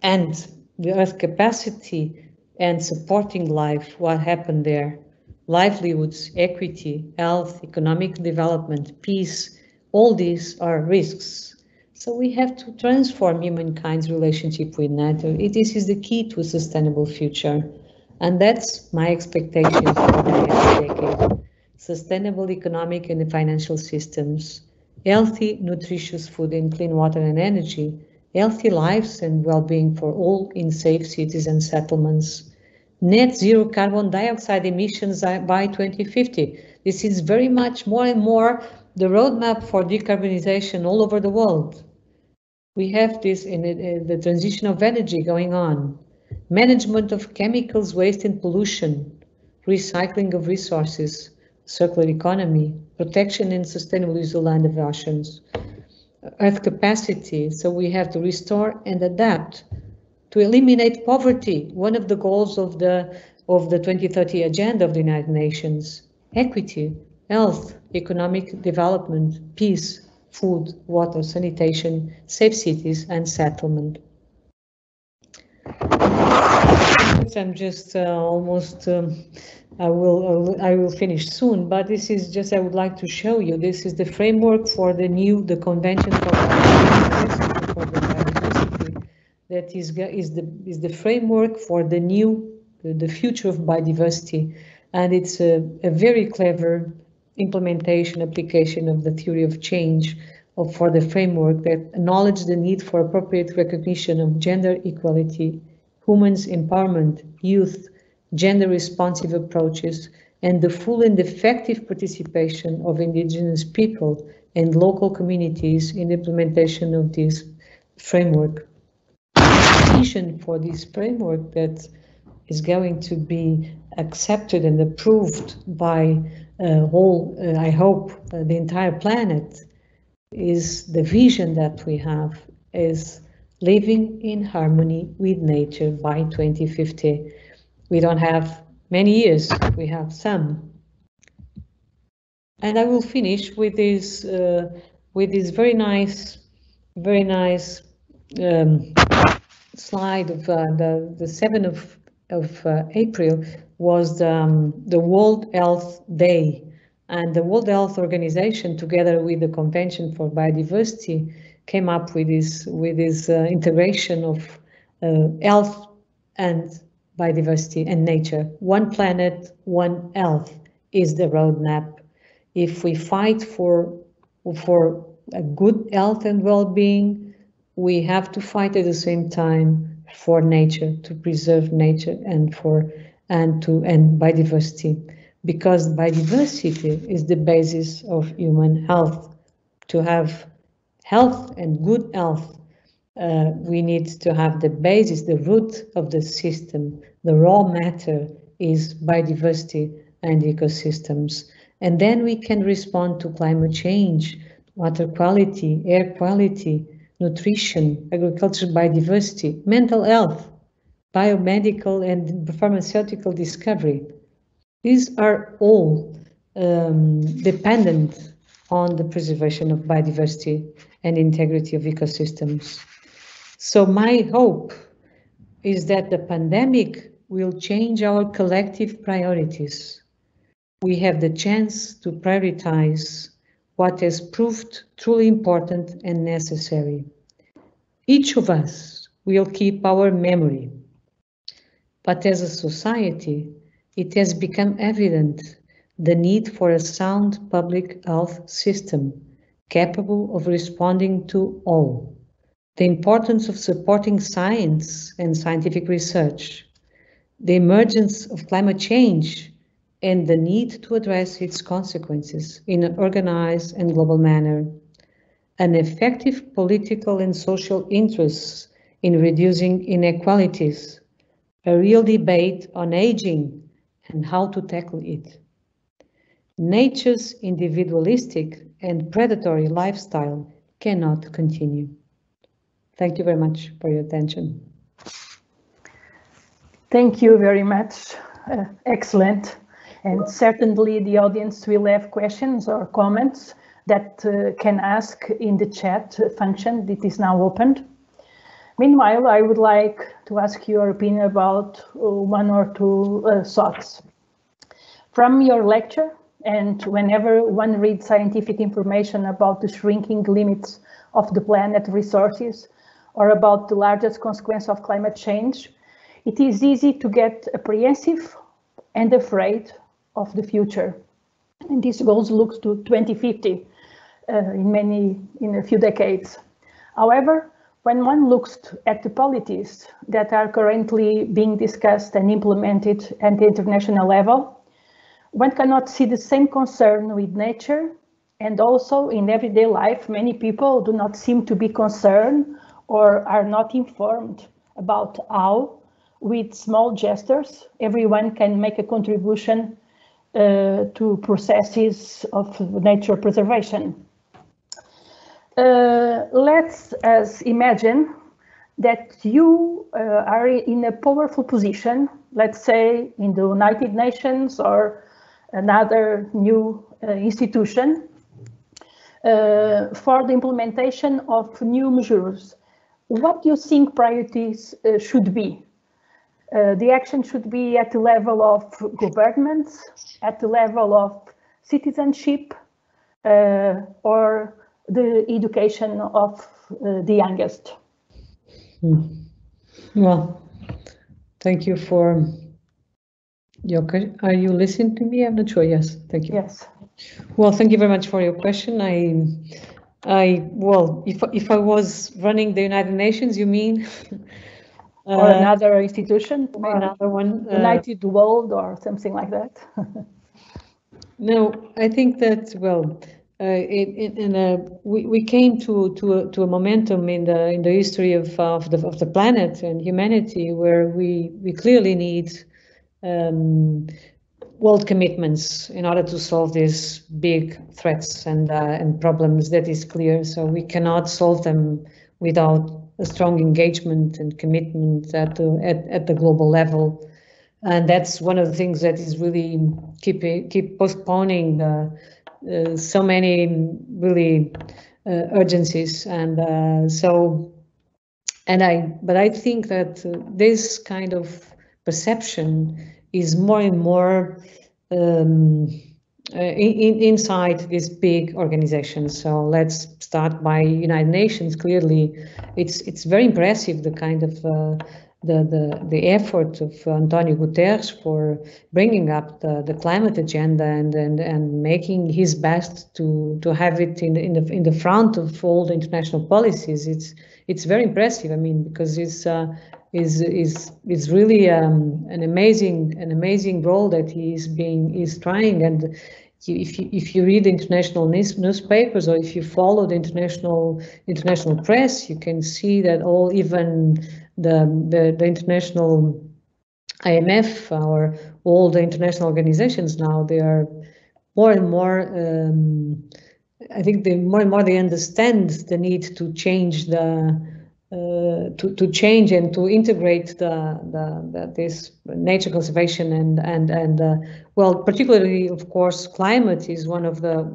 And the Earth capacity and supporting life, what happened there? Livelihoods, equity, health, economic development, peace, all these are risks. So we have to transform humankind's relationship with nature. This is the key to a sustainable future. And that's my expectation for the next decade. Sustainable economic and financial systems, healthy, nutritious food and clean water and energy, healthy lives and well-being for all in safe cities and settlements, net zero carbon dioxide emissions by 2050. This is very much more and more the roadmap for decarbonization all over the world. We have this in the transition of energy going on, management of chemicals, waste and pollution, recycling of resources, circular economy, protection and sustainable use of land and oceans, Earth capacity. So we have to restore and adapt to eliminate poverty, one of the goals of the 2030 agenda of the United Nations, equity, health, economic development, peace, food, water, sanitation, safe cities and settlement. I'm just almost I will finish soon, but this is just, I would like to show you, this is the framework for the Convention for Biodiversity, that is the framework for the future of biodiversity, and it's a very clever implementation, application of the theory of change for the framework that acknowledges the need for appropriate recognition of gender equality, women's empowerment, youth, gender responsive approaches, and the full and effective participation of indigenous people and local communities in the implementation of this framework. The vision for this framework that is going to be accepted and approved by I hope, the entire planet, is the vision that we have is living in harmony with nature by 2050. We don't have many years, we have some. And I will finish with this very nice slide of the 7th of April was the World Health Day, and the World Health Organization, together with the Convention for Biodiversity, came up with this integration of health and biodiversity and nature. One planet, one health is the roadmap. If we fight for a good health and well-being, we have to fight at the same time for nature, to preserve nature and biodiversity, because biodiversity is the basis of human health. To have health and good health, we need to have the basis, the root of the system. The raw matter is biodiversity and ecosystems. And then we can respond to climate change, water quality, air quality, nutrition, agriculture, biodiversity, mental health, biomedical and pharmaceutical discovery. These are all dependent on the preservation of biodiversity and integrity of ecosystems. So my hope is that the pandemic will change our collective priorities. We have the chance to prioritize what has proved truly important and necessary. Each of us will keep our memory, but as a society, it has become evident the need for a sound public health system capable of responding to all, the importance of supporting science and scientific research, the emergence of climate change, and the need to address its consequences in an organized and global manner, an effective political and social interest in reducing inequalities, a real debate on aging and how to tackle it. Nature's individualistic and predatory lifestyle cannot continue. Thank you very much for your attention. Thank you very much. Excellent. And certainly the audience will have questions or comments that can ask in the chat function that is now opened. Meanwhile, I would like to ask your opinion about one or two thoughts. From your lecture, and whenever one reads scientific information about the shrinking limits of the planet resources or about the largest consequence of climate change, it is easy to get apprehensive and afraid of the future. And this goes looks to 2050 in a few decades. However, when one looks at the policies that are currently being discussed and implemented at the international level, one cannot see the same concern with nature, and also in everyday life, many people do not seem to be concerned or are not informed about how, with small gestures, everyone can make a contribution to processes of nature preservation. Let's imagine that you are in a powerful position, let's say in the United Nations or another new institution, for the implementation of new measures. What do you think priorities should be? The action should be at the level of governments, at the level of citizenship, or the education of the youngest. Well, thank you for your question. Are you listening to me? I'm not sure. Yes, thank you. Yes. Well, thank you very much for your question. Well, if I was running the United Nations, you mean? Or another institution, or another one, United World or something like that. No, I think that we came to a momentum in the history of the planet and humanity where we clearly need world commitments in order to solve these big threats and problems. That is clear. So we cannot solve them without a strong engagement and commitment at the global level. And that's one of the things that is really keep postponing so many really urgencies. And but I think that this kind of perception is more and more inside these big organizations. So let's start by United Nations. Clearly, it's very impressive, the kind of the effort of António Guterres for bringing up the climate agenda and making his best to have it in the front of all the international policies. It's very impressive. I mean, because it's really an amazing role that he's trying. And if you read international newspapers, or if you follow the international press, you can see that even the international IMF or all the international organizations now, they are more and more. I think more and more they understand the need to change to change and to integrate this nature conservation and well, particularly, of course, climate is one of the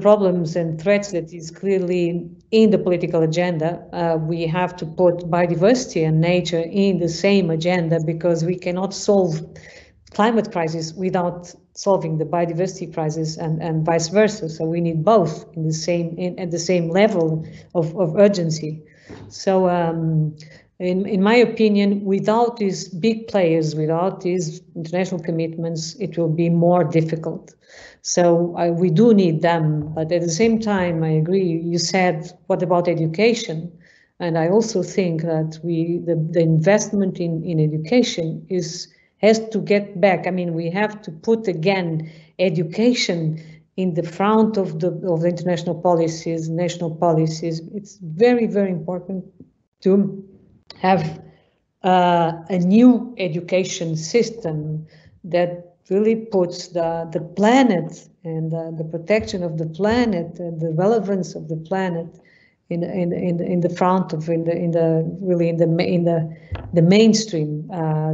problems and threats that is clearly in the political agenda. We have to put biodiversity and nature in the same agenda, because we cannot solve climate crisis without solving the biodiversity crisis, and vice versa. So we need both at the same level of urgency. So in my opinion, without these big players, without these international commitments, it will be more difficult. So we do need them, but at the same time, I agree. You said, what about education? And I also think that the investment in education has to get back. I mean, we have to put again education in the front of the international policies, national policies. It's very, very important to have a new education system that really puts the planet and the protection of the planet and the relevance of the planet in the front of the mainstream.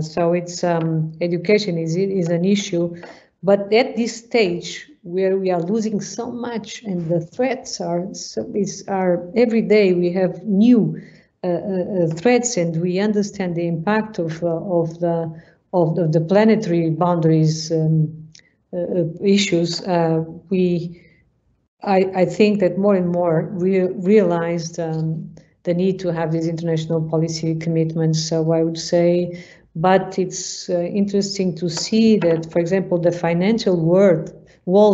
So it's education is an issue, but at this stage where we are losing so much and the threats are every day we have new threats, and we understand the impact of the planetary boundaries issues. I think that more and more we realized the need to have these international policy commitments. So I would say, but it's interesting to see that, for example, the financial world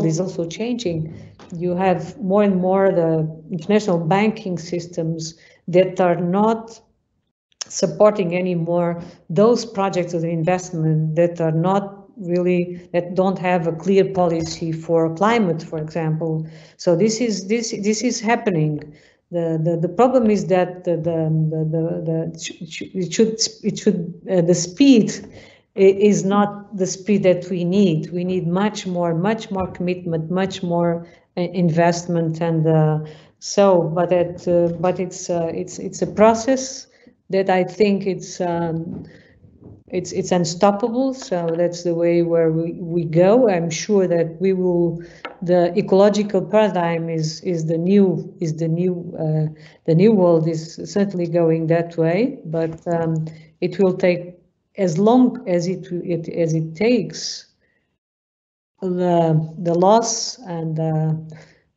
is also changing. You have more and more the international banking systems that are not supporting anymore those projects of investment that are not that don't have a clear policy for climate, for example. So this is happening. The problem is that the speed is not the speed that we need. We need much more commitment, much more investment, and but it's a process that I think it's unstoppable. So that's the way where we go. I'm sure that we will. The ecological paradigm is the new world is certainly going that way. But it will take as long as it takes. The loss and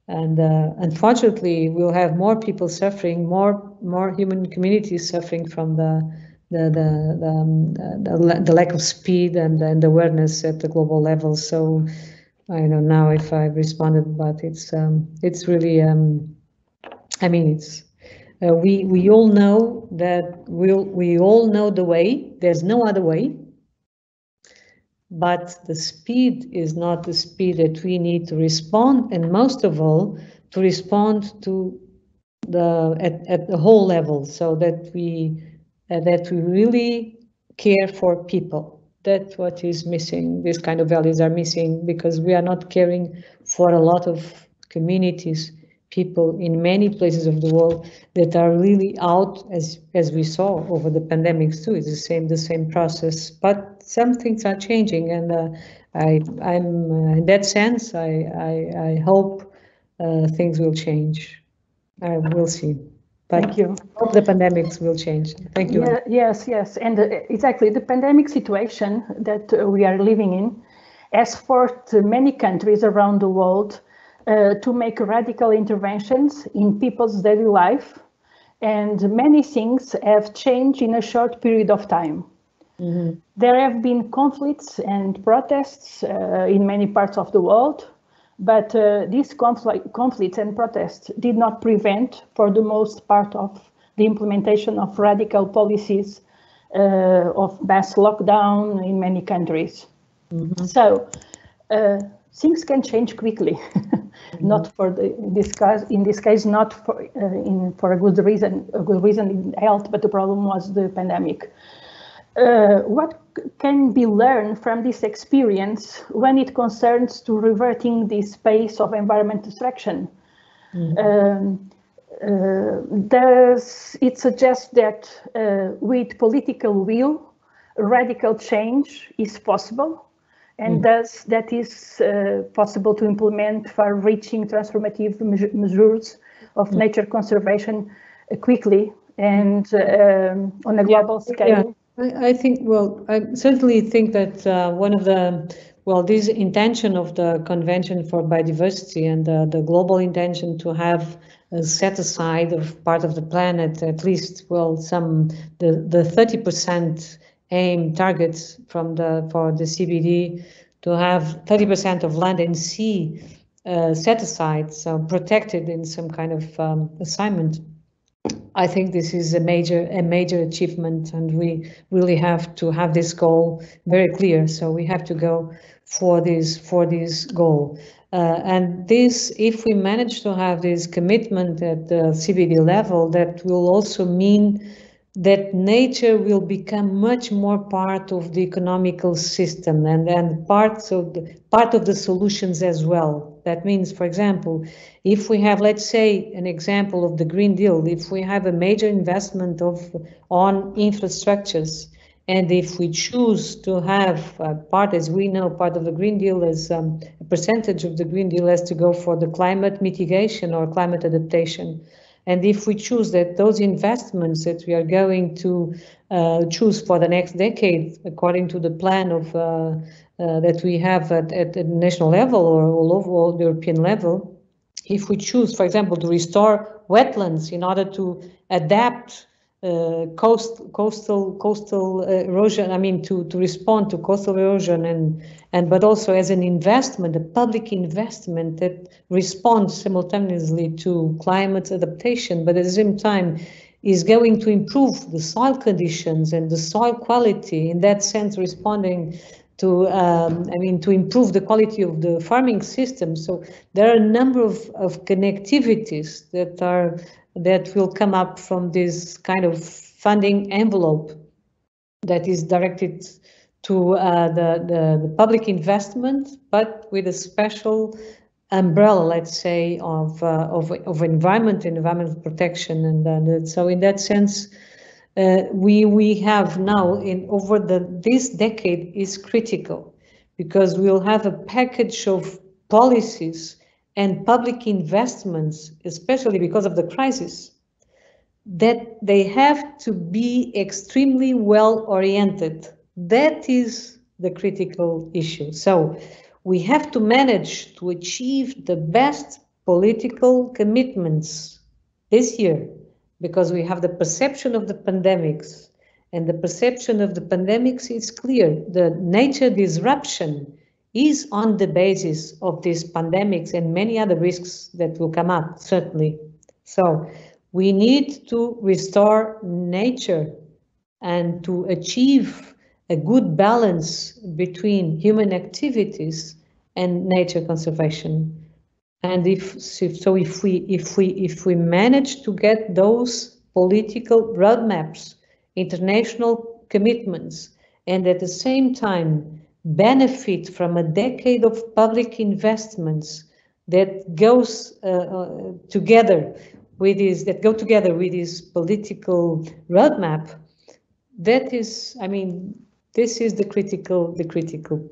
unfortunately we'll have more people suffering, more human communities suffering from the lack of speed and awareness at the global level. So I don't know now if I've responded, but it's really I mean it's we all know that we all know the way. There's no other way. But the speed is not the speed that we need to respond, and most of all to respond to at the whole level, so that we really care for people. That's what is missing. These kind of values are missing because we are not caring for a lot of communities people in many places of the world that are really out, as we saw over the pandemics too. It's the same process, but some things are changing, and I'm in that sense, I hope things will change. We'll see. But thank you. I hope the pandemics will change. Thank you. Yeah, yes, and exactly the pandemic situation that we are living in has forced many countries around the world to make radical interventions in people's daily life, and many things have changed in a short period of time. Mm-hmm. There have been conflicts and protests in many parts of the world, but these conflicts and protests did not prevent, for the most part, of the implementation of radical policies of mass lockdown in many countries. Mm-hmm. So things can change quickly. Not for in this case, not for a good reason in health, but the problem was the pandemic. What can be learned from this experience when it concerns to reverting this pace of environment destruction? Mm-hmm. Does it suggest that with political will, radical change is possible? And thus that is possible to implement far-reaching transformative measures of nature conservation quickly and on a global scale? Yeah. I think, well, I certainly think that one of the, this intention of the Convention for Biodiversity and the global intention to have a set aside of part of the planet, at least, the 30% aim targets for the CBD to have 30% of land and sea set aside, so protected in some kind of assignment. I think this is a major achievement, and we really have to have this goal very clear. So we have to go for this goal. And this, if we manage to have this commitment at the CBD level, that will also mean that nature will become much more part of the economical system and part of the solutions as well. That means, for example, if we have, let's say, an example of the Green Deal, if we have a major investment on infrastructures, and if we choose to have part, as we know, part of the Green Deal is a percentage of the Green Deal has to go for the climate mitigation or climate adaptation. And if we choose that those investments that we are going to choose for the next decade, according to the plan of that we have at the national level or all the European level, if we choose, for example, to restore wetlands in order to adapt coastal erosion, I mean to respond to coastal erosion but also as an investment, a public investment that responds simultaneously to climate adaptation, but at the same time is going to improve the soil conditions and the soil quality, in that sense responding to to improve the quality of the farming system. So there are a number of connectivities that will come up from this kind of funding envelope that is directed to the public investment, but with a special umbrella, let's say, of environment and environmental protection. And so in that sense, we have now this decade is critical, because we'll have a package of policies and public investments, especially because of the crisis, that they have to be extremely well oriented. That is the critical issue. So we have to manage to achieve the best political commitments this year, because we have the perception of the pandemics, and the perception of the pandemics is clear. The nature disruption is on the basis of these pandemics and many other risks that will come up, certainly. So we need to restore nature and to achieve a good balance between human activities and nature conservation. And if we manage to get those political roadmaps, international commitments, and at the same time benefit from a decade of public investments that goes together with this political roadmap, that is, I mean, this is the critical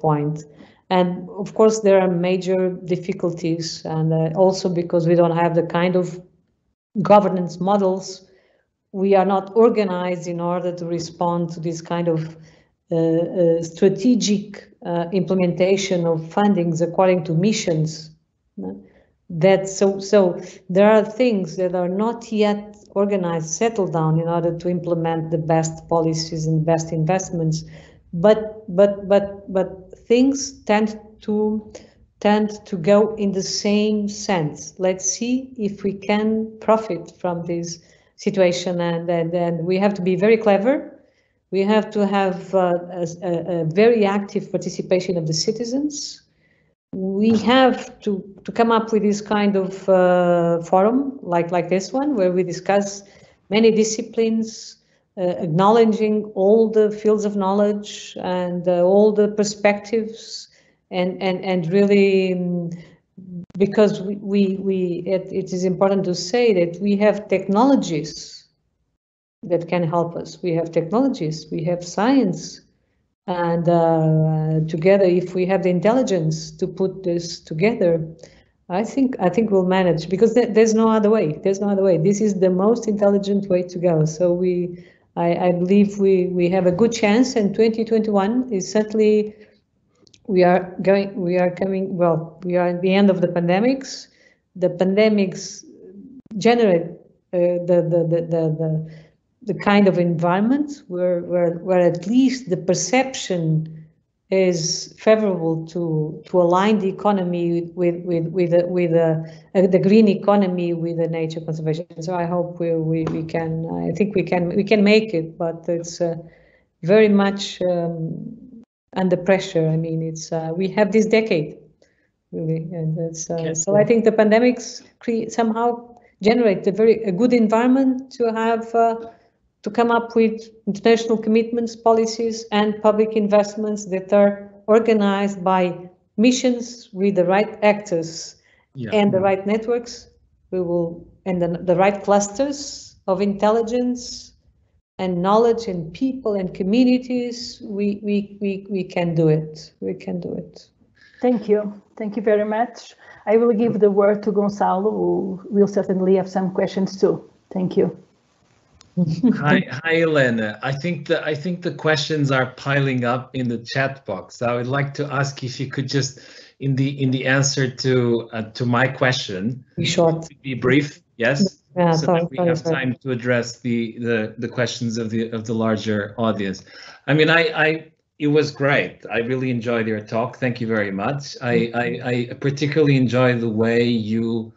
point. And of course, there are major difficulties, and also because we don't have the kind of governance models, we are not organized in order to respond to this kind of strategic implementation of fundings according to missions. So there are things that are not yet organized, settled down in order to implement the best policies and best investments, but things tend to go in the same sense. Let's see if we can profit from this situation, and we have to be very clever. We have to have a very active participation of the citizens. We have to come up with this kind of forum like this one, where we discuss many disciplines, acknowledging all the fields of knowledge and all the perspectives, and really, because it is important to say that we have technologies that can help us. We have technologies, we have science, and together, if we have the intelligence to put this together, I think we'll manage, because there's no other way. There's no other way. This is the most intelligent way to go. So I believe we have a good chance, and 2021 is certainly, we are at the end of the pandemics. The pandemics generate the kind of environment where at least the perception is favorable to align the economy with the green economy with the nature conservation. So I hope we can. I think we can make it, but it's very much under pressure. I mean, it's we have this decade really, and it's so I think the pandemics somehow generate a good environment to have. To come up with international commitments, policies, and public investments that are organized by missions with the right actors and the right networks. We will, and the right clusters of intelligence and knowledge and people and communities. We can do it. We can do it. Thank you. Thank you very much. I will give the word to Gonçalo, who will certainly have some questions too. Thank you. Hi, Helena. I think the questions are piling up in the chat box. I would like to ask if you could just, in the answer to my question, be short, be brief. Yes, yeah, so that we have time to address the questions of the larger audience. I mean, it was great. I really enjoyed your talk. Thank you very much. I particularly enjoy the way you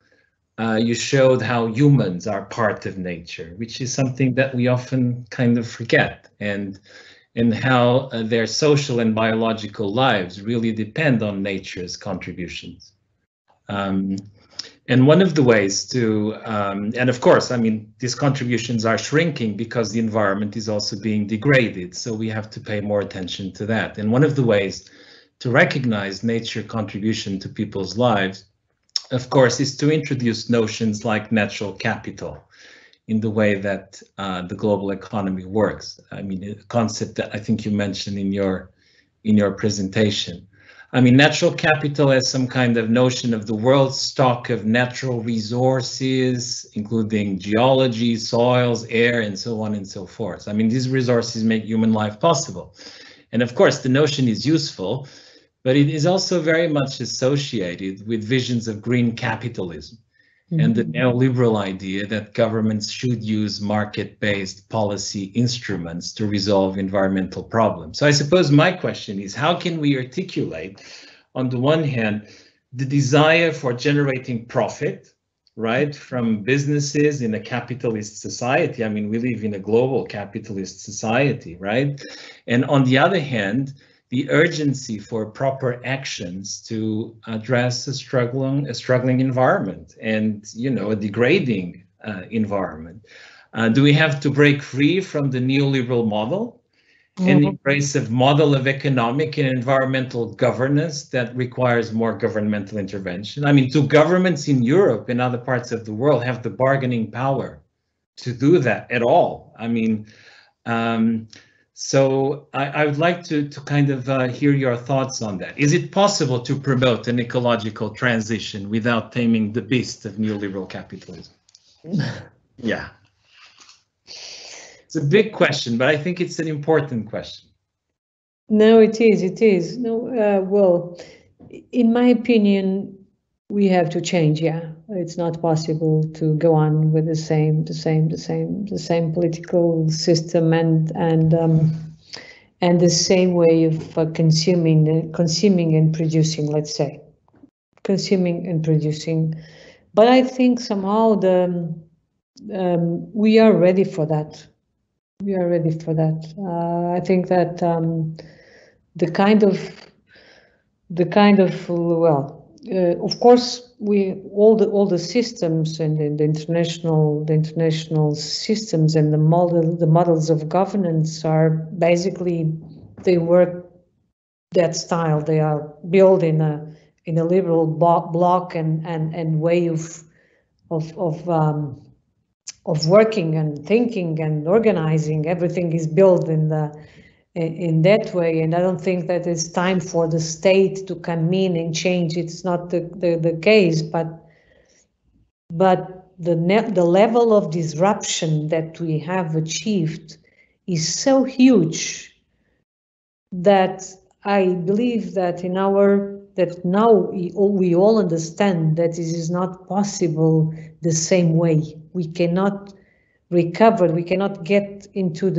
showed how humans are part of nature, which is something that we often kind of forget, and how their social and biological lives really depend on nature's contributions. And one of the ways to, and of course, I mean, these contributions are shrinking because the environment is also being degraded, so we have to pay more attention to that. And one of the ways to recognize nature contribution to people's lives, of course, is to introduce notions like natural capital in the way that the global economy works. I mean, a concept that I think you mentioned in your presentation. I mean, natural capital as some kind of notion of the world's stock of natural resources, including geology, soils, air, and so on and so forth. I mean, these resources make human life possible. And of course, the notion is useful, but it is also very much associated with visions of green capitalism and the neoliberal idea that governments should use market-based policy instruments to resolve environmental problems. So I suppose my question is, how can we articulate, on the one hand, the desire for generating profit, right, from businesses in a capitalist society? I mean, we live in a global capitalist society, right? And on the other hand, the urgency for proper actions to address a struggling environment and, you know, a degrading environment. Do we have to break free from the neoliberal model an embracive model of economic and environmental governance that requires more governmental intervention. I mean, do governments in Europe and other parts of the world have the bargaining power to do that at all? I mean, so I would like to kind of hear your thoughts on that. Is it possible to promote an ecological transition without taming the beast of neoliberal capitalism? Yeah. It's a big question, but I think it's an important question. No, it is. No, well, in my opinion, we have to change. Yeah, it's not possible to go on with the same political system and the same way of consuming and producing. Let's say, consuming and producing. But I think somehow we are ready for that. We are ready for that. I think that the kind of well, of course, all the systems and the international systems and the models of governance are basically, they work that style. They are built in a liberal block and way of working and thinking and organizing. Everything is built in that way, and I don't think that it's time for the state to come in and change. It's not the case, but the level of disruption that we have achieved is so huge that I believe that now we all understand that this is not possible the same way. We cannot recover, we cannot get into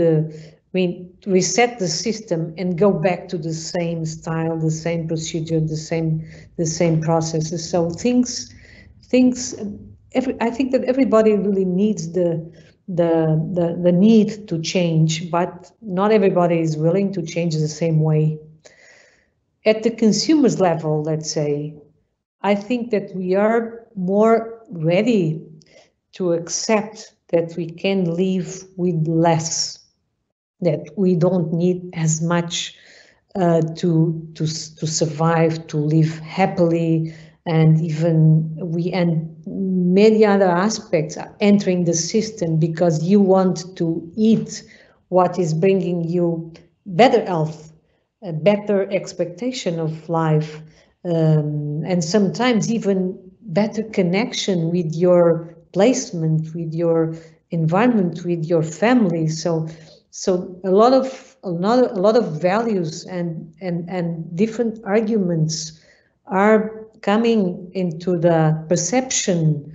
reset the system and go back to the same style, the same procedure, the same processes. So I think that everybody really needs the need to change, but not everybody is willing to change the same way. At the consumer's level, let's say, I think that we are more ready to accept that we can live with less, that we don't need as much to survive, to live happily, and many other aspects are entering the system because you want to eat what is bringing you better health, a better expectation of life, and sometimes even better connection with your placement, with your environment, with your family. So a lot of values and different arguments are coming into the perception,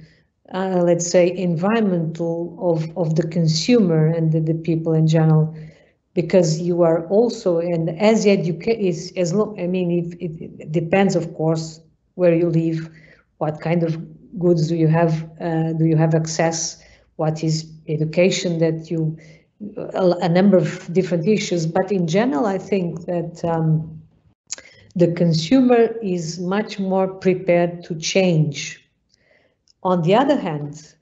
let's say, environmental of the consumer and the people in general, because you are also, and as education I mean, it depends, of course, where you live, what kind of goods do you have access, what is education that you, a number of different issues. But in general, I think that the consumer is much more prepared to change. On the other hand,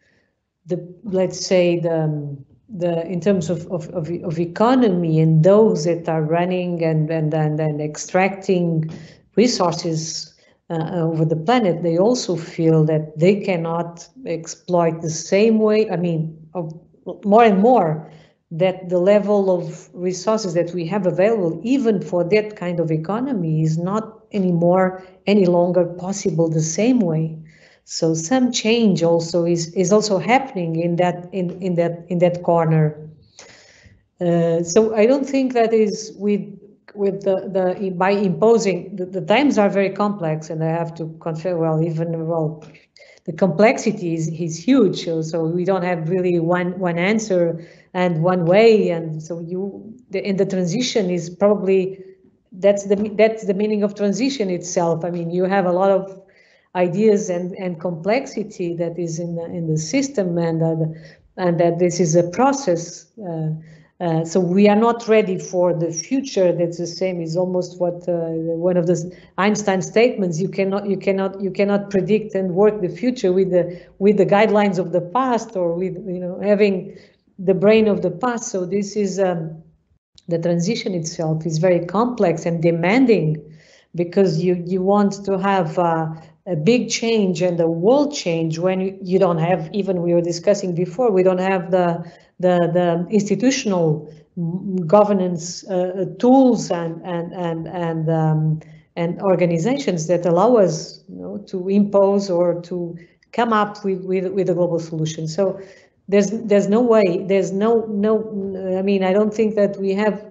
let's say in terms of economy and those that are running and extracting resources over the planet, they also feel that they cannot exploit the same way. I mean, more and more, that the level of resources that we have available, even for that kind of economy, is not any longer possible the same way. So some change also is also happening in that corner. So I don't think that is by imposing. The times are very complex, and I have to confess. The complexity is huge. So we don't have really one answer and one way. And so in the transition is probably that's the meaning of transition itself. I mean, you have a lot of ideas and complexity that is in the system, and that this is a process. So we are not ready for the future. That's the same. Is almost what one of the Einstein statements. You cannot predict and work the future with the guidelines of the past, or with having the brain of the past. So this is the transition itself is very complex and demanding, because you want to have a big change and a world change when you don't have, even we were discussing before, we don't have the institutional governance tools and organizations that allow us, to impose or to come up with a global solution. So there's no way, there's no, I mean, I don't think that we have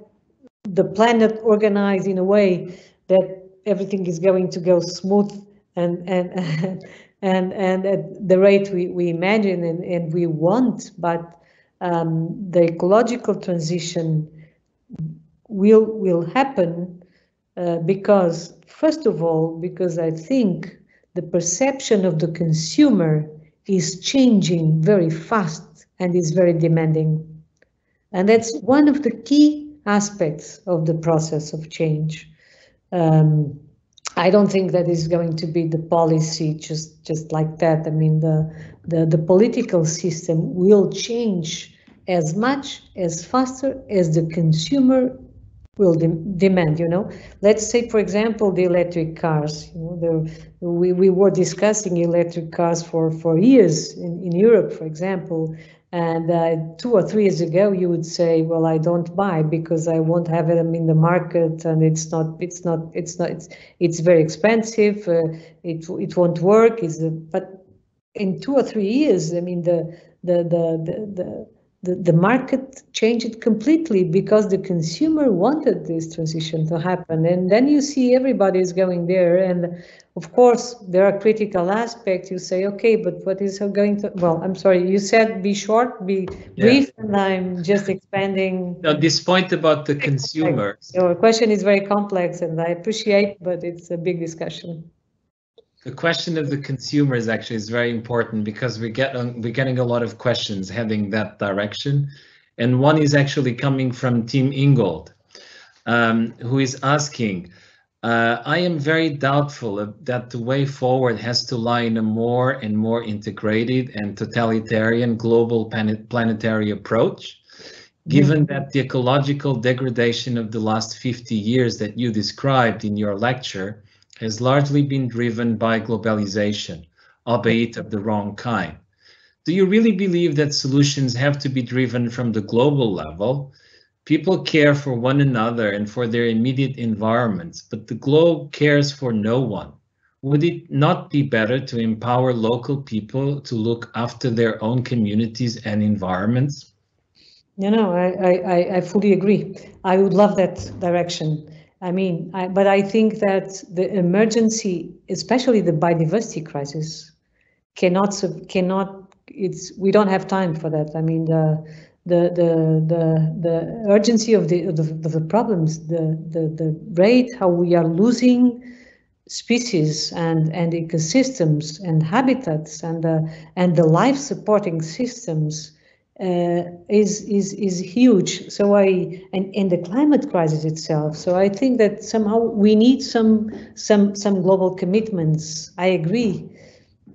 the planet organized in a way that everything is going to go smooth and at the rate we imagine and we want, but the ecological transition will happen because, first of all, because I think the perception of the consumer is changing very fast and is very demanding. And that's one of the key aspects of the process of change. I don't think that is going to be the policy just like that. I mean, the political system will change as much, as faster as the consumer will demand, Let's say, for example, the electric cars. We were discussing electric cars for years in Europe, for example. And 2 or 3 years ago, you would say, well, I don't buy because I won't have them in the market, and it's very expensive. It won't work. But in 2 or 3 years, I mean, the market changed completely because the consumer wanted this transition to happen. And then you see everybody is going there. And of course, there are critical aspects. You say, okay, but what is going to, well, I'm sorry, you said be short, be brief, and I'm just expanding. Now, this point about the consumer. Your question is very complex and I appreciate, but it's a big discussion. The question of the consumer is very important because we're getting a lot of questions heading that direction. And one is actually coming from Tim Ingold, who is asking, I am very doubtful that the way forward has to lie in a more and more integrated and totalitarian global planetary approach, given that the ecological degradation of the last 50 years that you described in your lecture has largely been driven by globalization, albeit of the wrong kind. Do you really believe that solutions have to be driven from the global level? People care for one another and for their immediate environments, but the globe cares for no one. Would it not be better to empower local people to look after their own communities and environments? I fully agree. I would love that direction. I mean, but I think that the emergency, especially the biodiversity crisis, we don't have time for that. I mean, the urgency of the problems, the rate how we are losing species and ecosystems and habitats and the life supporting systems is huge. So and the climate crisis itself. So I think that somehow we need some global commitments. I agree.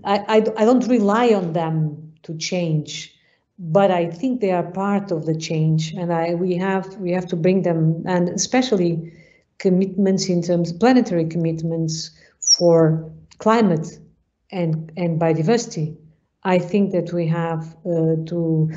I don't rely on them to change, but I think they are part of the change, and we have to bring them, and especially commitments in terms of planetary commitments for climate and biodiversity. I think that we have to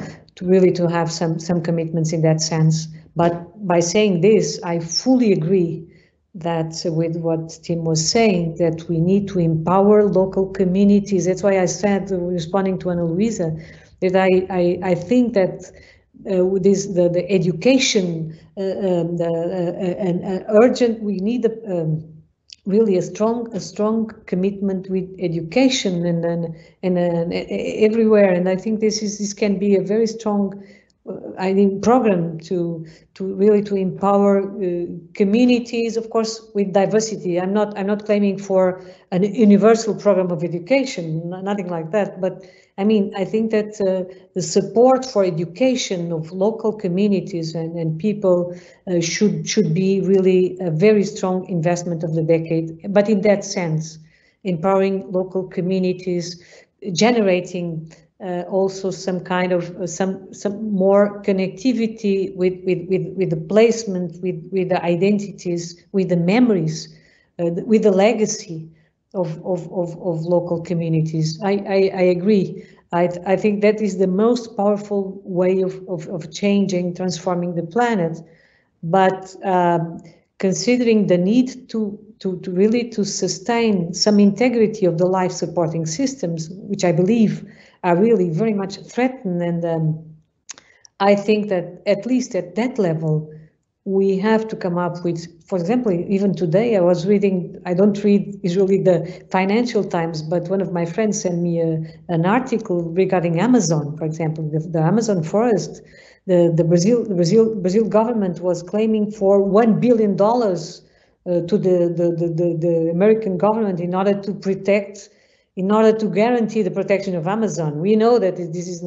really have some commitments in that sense. But by saying this, I fully agree that with what Tim was saying, that we need to empower local communities. That's why I said, responding to Luísa, that I think that the education, urgent, we need really a strong commitment with education and everywhere. And I think this can be a very strong program to really empower communities, of course, with diversity. I'm not claiming for a universal program of education, nothing like that. But I mean, I think that the support for education of local communities and people should be really a very strong investment of the decade. But in that sense, empowering local communities, generating also some kind of some more connectivity with the placement, with the identities, with the memories, with the legacy of local communities. I agree. I think that is the most powerful way of changing, transforming the planet. But considering the need to really sustain some integrity of the life supporting systems, which I believe are really very much threatened, and I think that at least at that level, we have to come up with, for example, even today I was reading, I don't read usually the Financial Times, but one of my friends sent me an article regarding Amazon, for example, the Amazon forest. The Brazil government was claiming for $1 billion to the American government in order to protect, in order to guarantee the protection of Amazon. We know that this is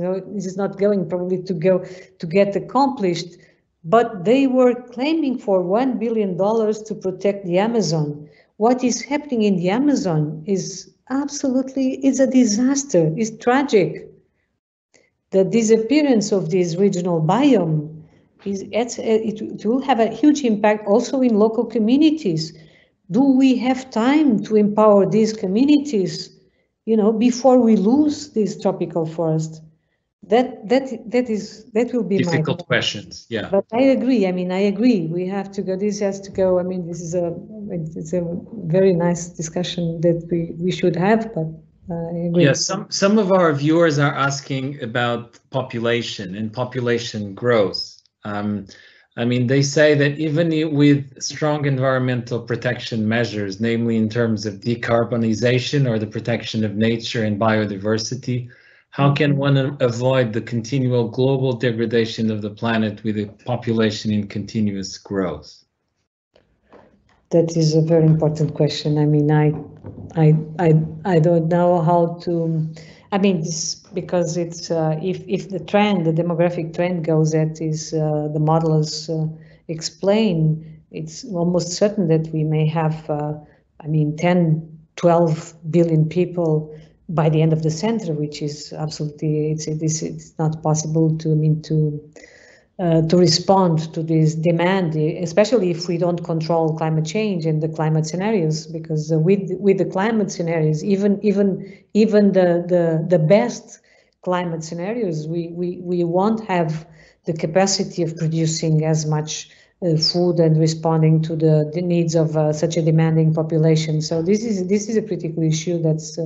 not going probably to get accomplished, but they were claiming for $1 billion to protect the Amazon. What is happening in the Amazon is absolutely, it's a disaster, it's tragic. The disappearance of this regional biome it will have a huge impact also in local communities. Do we have time to empower these communities, before we lose this tropical forest? That will be difficult questions. Yeah. But I agree. I agree. We have to go. This has to go. It's a very nice discussion that we should have. But I agree. Yes. Some of our viewers are asking about population and population growth. They say that even with strong environmental protection measures, namely in terms of decarbonization or the protection of nature and biodiversity, how can one avoid the continual global degradation of the planet with a population in continuous growth? That is a very important question. I don't know how to. This because it's if the demographic trend goes as the modelers explain, it's almost certain that we may have 10, 12 billion people by the end of the century, which is absolutely it's not possible to respond to this demand, especially if we don't control climate change and the climate scenarios, because with the climate scenarios, even the best climate scenarios, we won't have the capacity of producing as much food and responding to the needs of such a demanding population. So this is a critical issue that's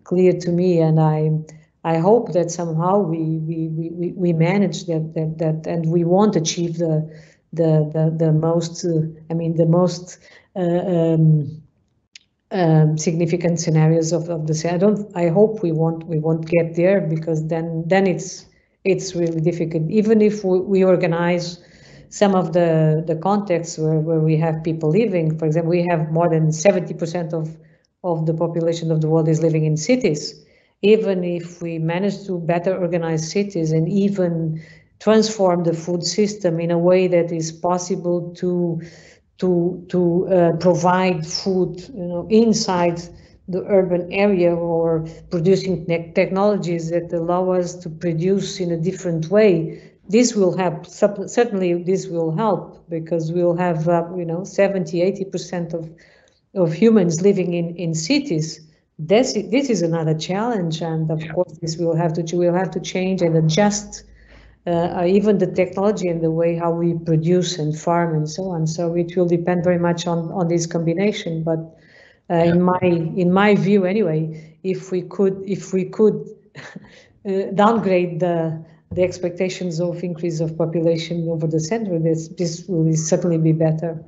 clear to me, and I hope that somehow we manage that and we won't achieve the most significant scenarios of the. I hope we won't get there, because then it's really difficult. Even if we organize some of the contexts where we have people living, for example, we have more than 70% of the population of the world is living in cities. Even if we manage to better organize cities and even transform the food system in a way that is possible to provide food, inside the urban area, or producing technologies that allow us to produce in a different way, this will help. Certainly, this will help, because we'll have 70-80% of humans living in cities. This is another challenge, and of course we'll have to change and adjust even the technology and the way how we produce and farm and so on. So it will depend very much on this combination. But in my view, anyway, if we could downgrade the expectations of increase of population over the century, this will certainly be better.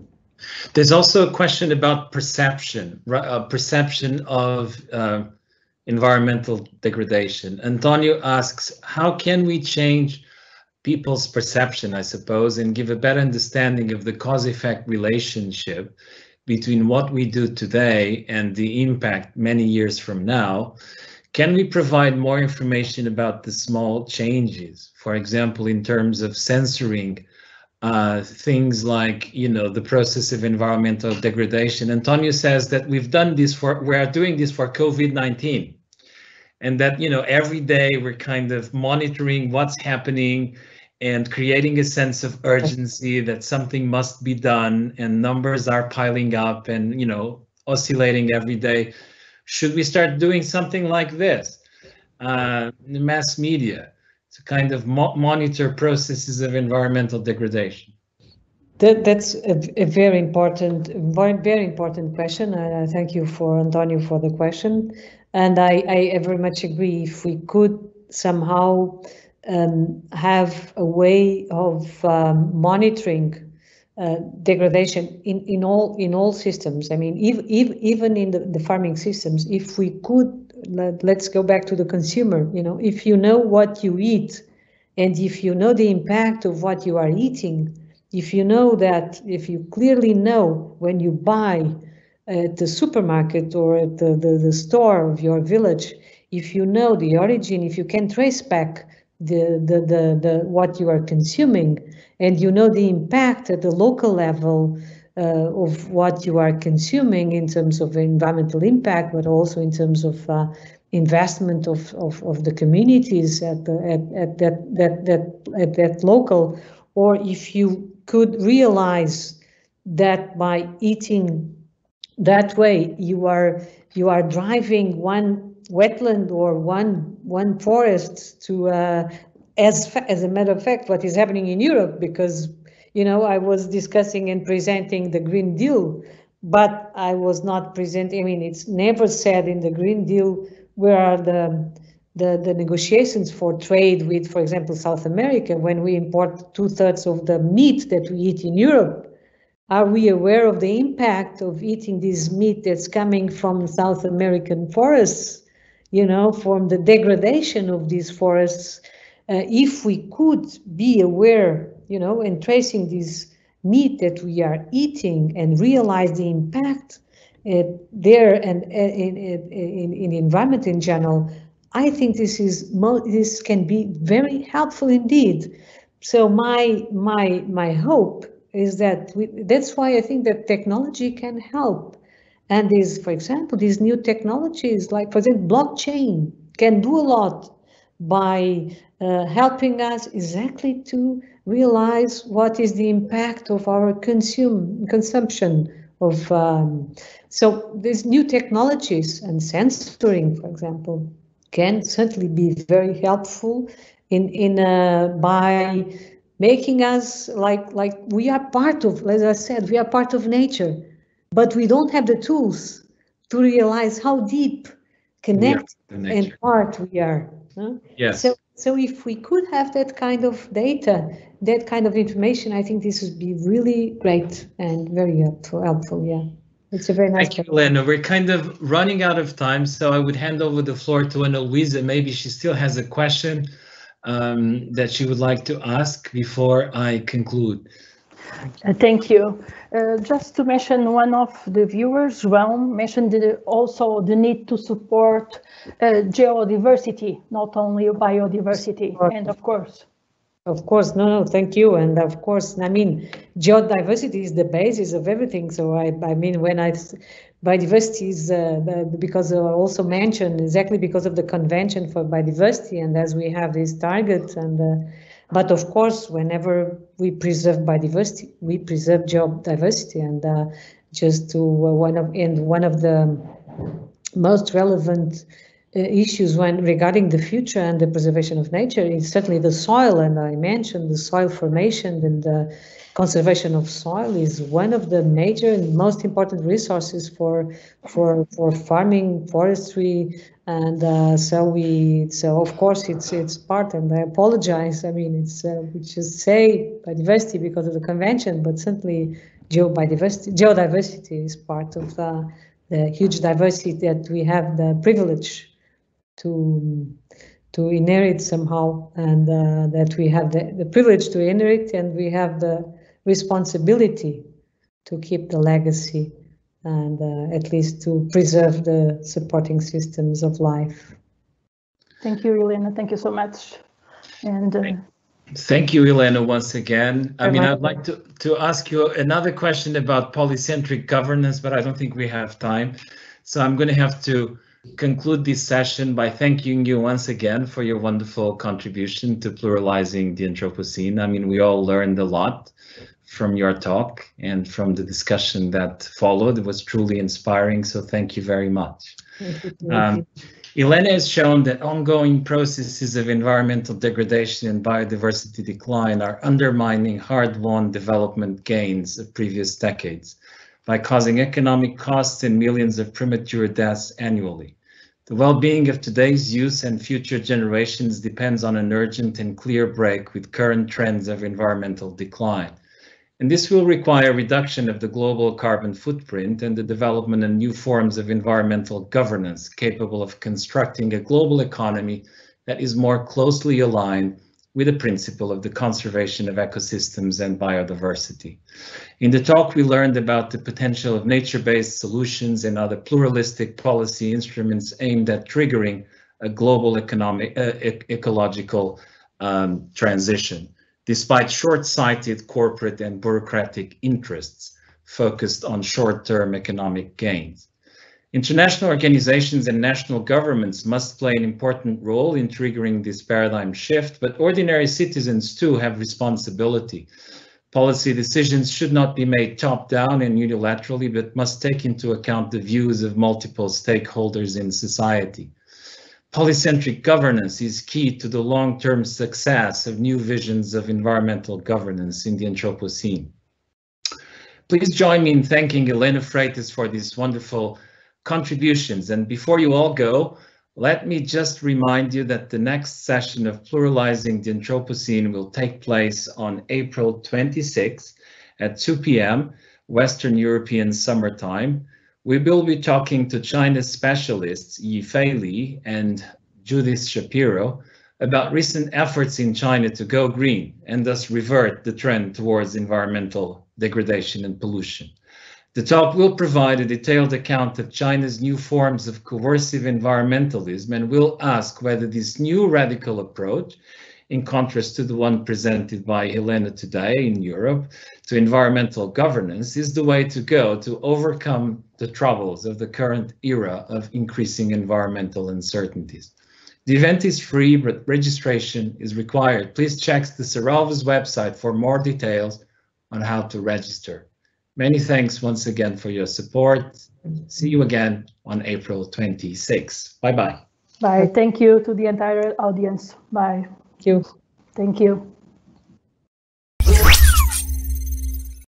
There's also a question about perception of environmental degradation. Antonio asks, how can we change people's perception, I suppose, and give a better understanding of the cause-effect relationship between what we do today and the impact many years from now? Can we provide more information about the small changes, for example, in terms of censoring things like, the process of environmental degradation? Antonio says that we are doing this for COVID-19. and that, you know, every day we're kind of monitoring what's happening and creating a sense of urgency that something must be done, and numbers are piling up and, you know, oscillating every day. Should we start doing something like this? The mass media to kind of monitor processes of environmental degradation? That's a very important question. Thank you for Antonio for the question. And I very much agree. If we could somehow have a way of monitoring degradation in all systems. I mean, even in the farming systems, if we could, let's go back to the consumer. You know, if you know what you eat, and if you know the impact of what you are eating, if you know that, if you clearly know when you buy at the supermarket or at the store of your village, if you know the origin, if you can trace back the what you are consuming, and you know the impact at the local level of what you are consuming in terms of environmental impact, but also in terms of investment of the communities at that local, or if you could realize that by eating that way you are driving one wetland or one forest to as a matter of fact what is happening in Europe, because, you know, I was discussing and presenting the Green Deal, but I was not presenting, I mean, it's never said in the Green Deal where are the negotiations for trade with, for example, South America, when we import 2/3 of the meat that we eat in Europe. Are we aware of the impact of eating this meat that's coming from South American forests, you know, from the degradation of these forests? If we could be aware, you know, and tracing this meat that we are eating and realize the impact there and in the environment in general, I think this can be very helpful indeed. So my hope is that that's why I think that technology can help. And these, for example, these new technologies, like for example, blockchain can do a lot by helping us exactly to realize what is the impact of our consumption of. So these new technologies and censoring, for example, can certainly be very helpful by making us like we are part of, as I said, we are part of nature, but we don't have the tools to realize how deep connected and part we are. Yes. So if we could have that kind of data, that kind of information, I think this would be really great and very helpful. Yeah, it's a very nice. Thank you, Helena. We're kind of running out of time, so I would hand over the floor to Luísa. Maybe she still has a question that she would like to ask before I conclude. Thank you. Just to mention, one of the viewers, João, mentioned also the need to support geodiversity, not only biodiversity, and of course. Of course, no, thank you. And of course, I mean, geodiversity is the basis of everything. So I mean, biodiversity is because I also mentioned exactly because of the Convention for Biodiversity, and as we have these targets, and but of course, whenever we preserve biodiversity, we preserve geodiversity, and just to one of the most relevant issues regarding the future and the preservation of nature is certainly the soil, and I mentioned the soil formation, and the conservation of soil is one of the major and most important resources for farming, forestry, and so of course it's part. And I apologize. I mean, it's we just say biodiversity because of the convention, but certainly geodiversity is part of the huge diversity that we have the privilege to inherit somehow, and that we have the privilege to inherit, and we have the responsibility to keep the legacy, and at least to preserve the supporting systems of life. Thank you, Helena. Thank you so much. And thank you, Helena, once again. I mean, I'd like to ask you another question about polycentric governance, but I don't think we have time. So I'm going to have to conclude this session by thanking you once again for your wonderful contribution to pluralizing the Anthropocene. I mean, we all learned a lot from your talk and from the discussion that followed. It was truly inspiring, so thank you very much. Helena has shown that ongoing processes of environmental degradation and biodiversity decline are undermining hard-won development gains of previous decades by causing economic costs and millions of premature deaths annually. The well-being of today's youth and future generations depends on an urgent and clear break with current trends of environmental decline. And this will require reduction of the global carbon footprint and the development of new forms of environmental governance capable of constructing a global economy that is more closely aligned with the principle of the conservation of ecosystems and biodiversity. In the talk, we learned about the potential of nature-based solutions and other pluralistic policy instruments aimed at triggering a global ecological transition, despite short-sighted corporate and bureaucratic interests focused on short-term economic gains. International organizations and national governments must play an important role in triggering this paradigm shift, but ordinary citizens too have responsibility. Policy decisions should not be made top-down and unilaterally, but must take into account the views of multiple stakeholders in society. Polycentric governance is key to the long-term success of new visions of environmental governance in the Anthropocene. Please join me in thanking Helena Freitas for these wonderful contributions. And before you all go, let me just remind you that the next session of Pluralizing the Anthropocene will take place on April 26th at 2 p.m. Western European summertime. We will be talking to China's specialists Yifei Li and Judith Shapiro about recent efforts in China to go green and thus revert the trend towards environmental degradation and pollution. The talk will provide a detailed account of China's new forms of coercive environmentalism and will ask whether this new radical approach, in contrast to the one presented by Helena today in Europe, to environmental governance, is the way to go to overcome the troubles of the current era of increasing environmental uncertainties. The event is free, but registration is required. Please check the Serralves website for more details on how to register. Many thanks once again for your support. See you again on April 26th. Bye-bye. Bye. Thank you to the entire audience. Bye. Thank you. Thank you.